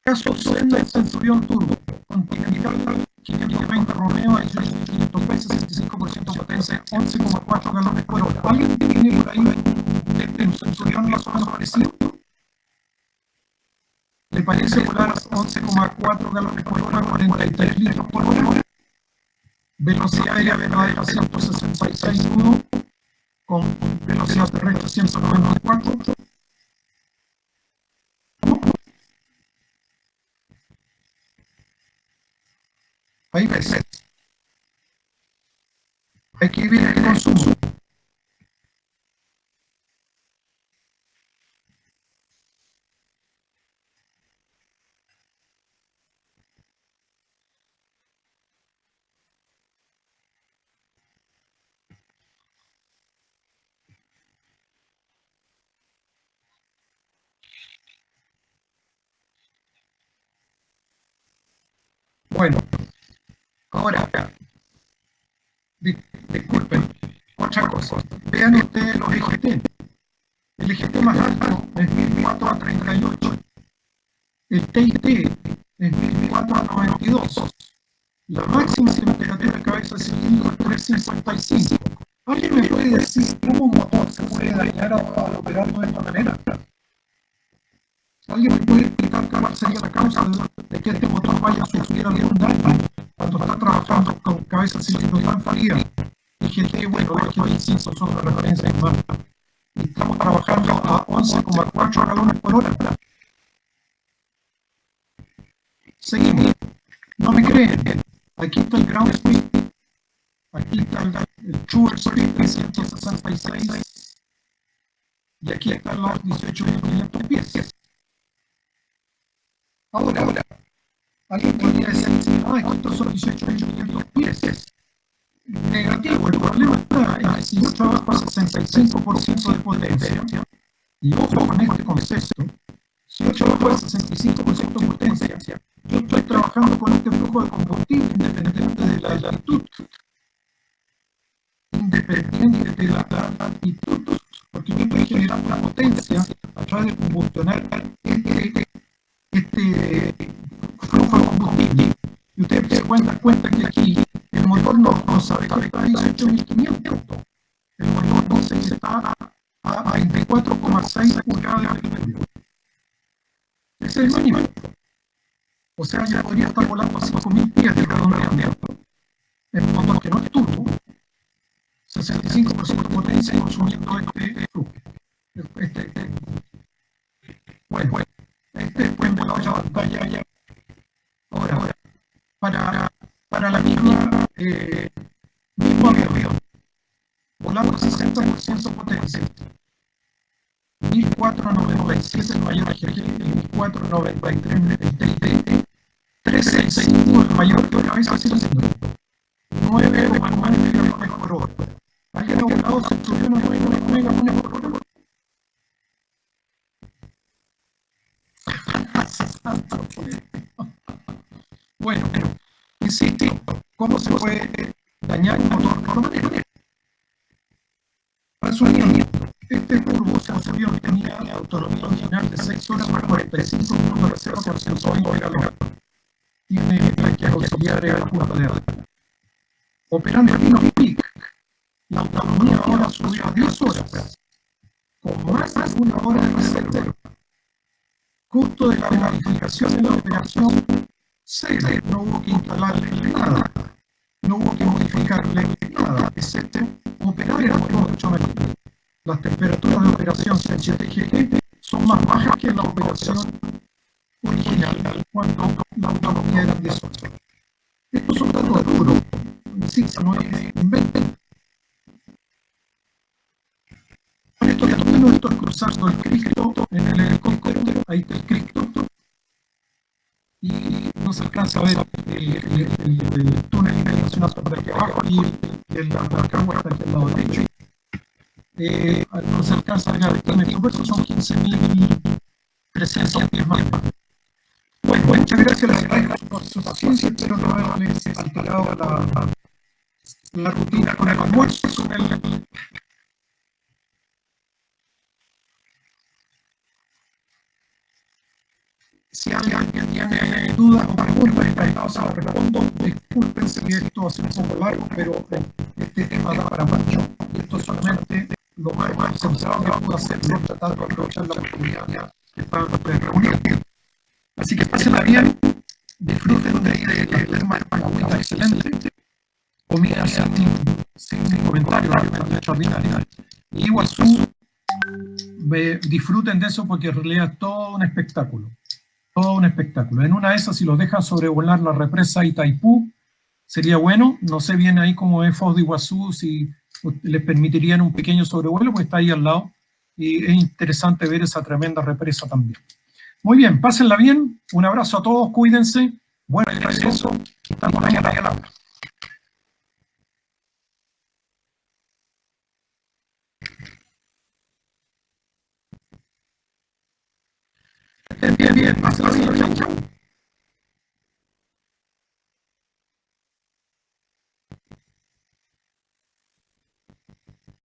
Speaker 1: Caso Senda Centurión Turbo, Continental 520 Romeo, a 18.500 pesos, 65% potencia, 11,4 galones por hora. ¿Alguien tiene por ahí de un Centurión más o menos parecido? ¿Le parece volar 11,4 galones por hora, 43 litros por hora? Velocidad aérea verdadera 166 nudos, con velocidad terrestre 194. Ahí ves. Hay que ver el consumo. Bueno, ahora, disculpen, otra cosa. Vean ustedes los EGT. El EGT más alto es 1438 TIT es 1492. La máxima temperatura de cabeza de cilindro es 355. ¿Alguien me puede decir cómo un motor se puede dañar al operar de esta manera? ¿Alguien me puede explicar cuál sería la causa de que este motor vaya a sufrir algún daño cuando está trabajando con cabeza de cilindro tan fría? Y GT, bueno, GT 5 son las referencias más. Y estamos trabajando a 11,4 galones por hora. Seguimos. No me creen. Aquí está el ground speed. Aquí está el true speed de 166. Y aquí están los 18.500 pies. Ahora, alguien podría decir, estos son 18.500 pies. Negativo, el problema está en que si yo trabajo a 65% de potencia, y ojo con este concepto, si yo trabajo a 65% de potencia, yo estoy trabajando con este flujo de combustible independiente de la latitud. Independiente de la latitud, porque yo estoy generando la potencia a través de combustionar este flujo de combustible. Y ustedes se dan cuenta que aquí el motor no sabe que está a 18.500. El motor dice que está a 24,6 pulgadas de mercurio. Ese es el mínimo. O sea, ya podría estar volando a 5.000 pies de redondeamiento. El motor que no es turbo, 65% de potencia consumiendo este flujo. Bueno, después de la otra pantalla ya. Ahora, para la misma avión, volando a 60% de potencia, 1497 el mayor GT y 1493 el TIT, 365 el mayor de cabeza de cilindro, 9,9 galones por hora. ¿Alguien ha volado sin problema 9,9 galones por hora? Bueno, insisto, ¿cómo se puede dañar un motor de esta manera? Resumiendo, este turbo se avión tenía autonomía original de 6 horas más 45 minutos de reserva por 120 galones. Tiene tanques auxiliares a la punta de agua. Operando en Pino Peak, la autonomía ahora subió a 10 horas, con más de 1 hora de reserva. Costo de la modificación de la operación, cero. No hubo que instalarle nada, no hubo que modificarle nada, excepto operar el motor mucho mejor. Las temperaturas de operación CHTG son más bajas que en la operación original, cuando la autonomía era 10 horas. Estos son datos duros, insisto, no es invento. Con esto termino, esto es cruzando el Cristo en el helicóptero, ahí está el Cristo, y no se alcanza a ver el túnel internacional por aquí abajo y el Rancagua está aquí al lado derecho. No se alcanza a ver el túnel, por eso son 15.300 pies más. Bueno, muchas gracias por su paciencia, espero no haberles alterado la rutina con el almuerzo, con el... Si alguien tiene dudas o preguntas, encantados a respondo. Discúlpense que esto va a ser un poco largo, pero este tema da para mucho. Y esto es solamente lo más centrado que puedo hacer, es tratar de aprovechar la oportunidad que está reunida. Así que pásenla bien, disfruten de la terma de Panahuita, excelente. Comida sin comentarios, realmente extraordinaria. Y Iguazú, disfruten de eso porque en realidad es todo un espectáculo. Todo un espectáculo. En una de esas, si los dejan sobrevolar la represa Itaipú, sería bueno. No sé bien ahí cómo es Foz de Iguazú, si les permitirían un pequeño sobrevuelo, porque está ahí al lado. Y es interesante ver esa tremenda represa también. Muy bien, pásenla bien. Un abrazo a todos, cuídense. Buen regreso. Estamos mañana a la hora. Bien, pásenla bien. Chau.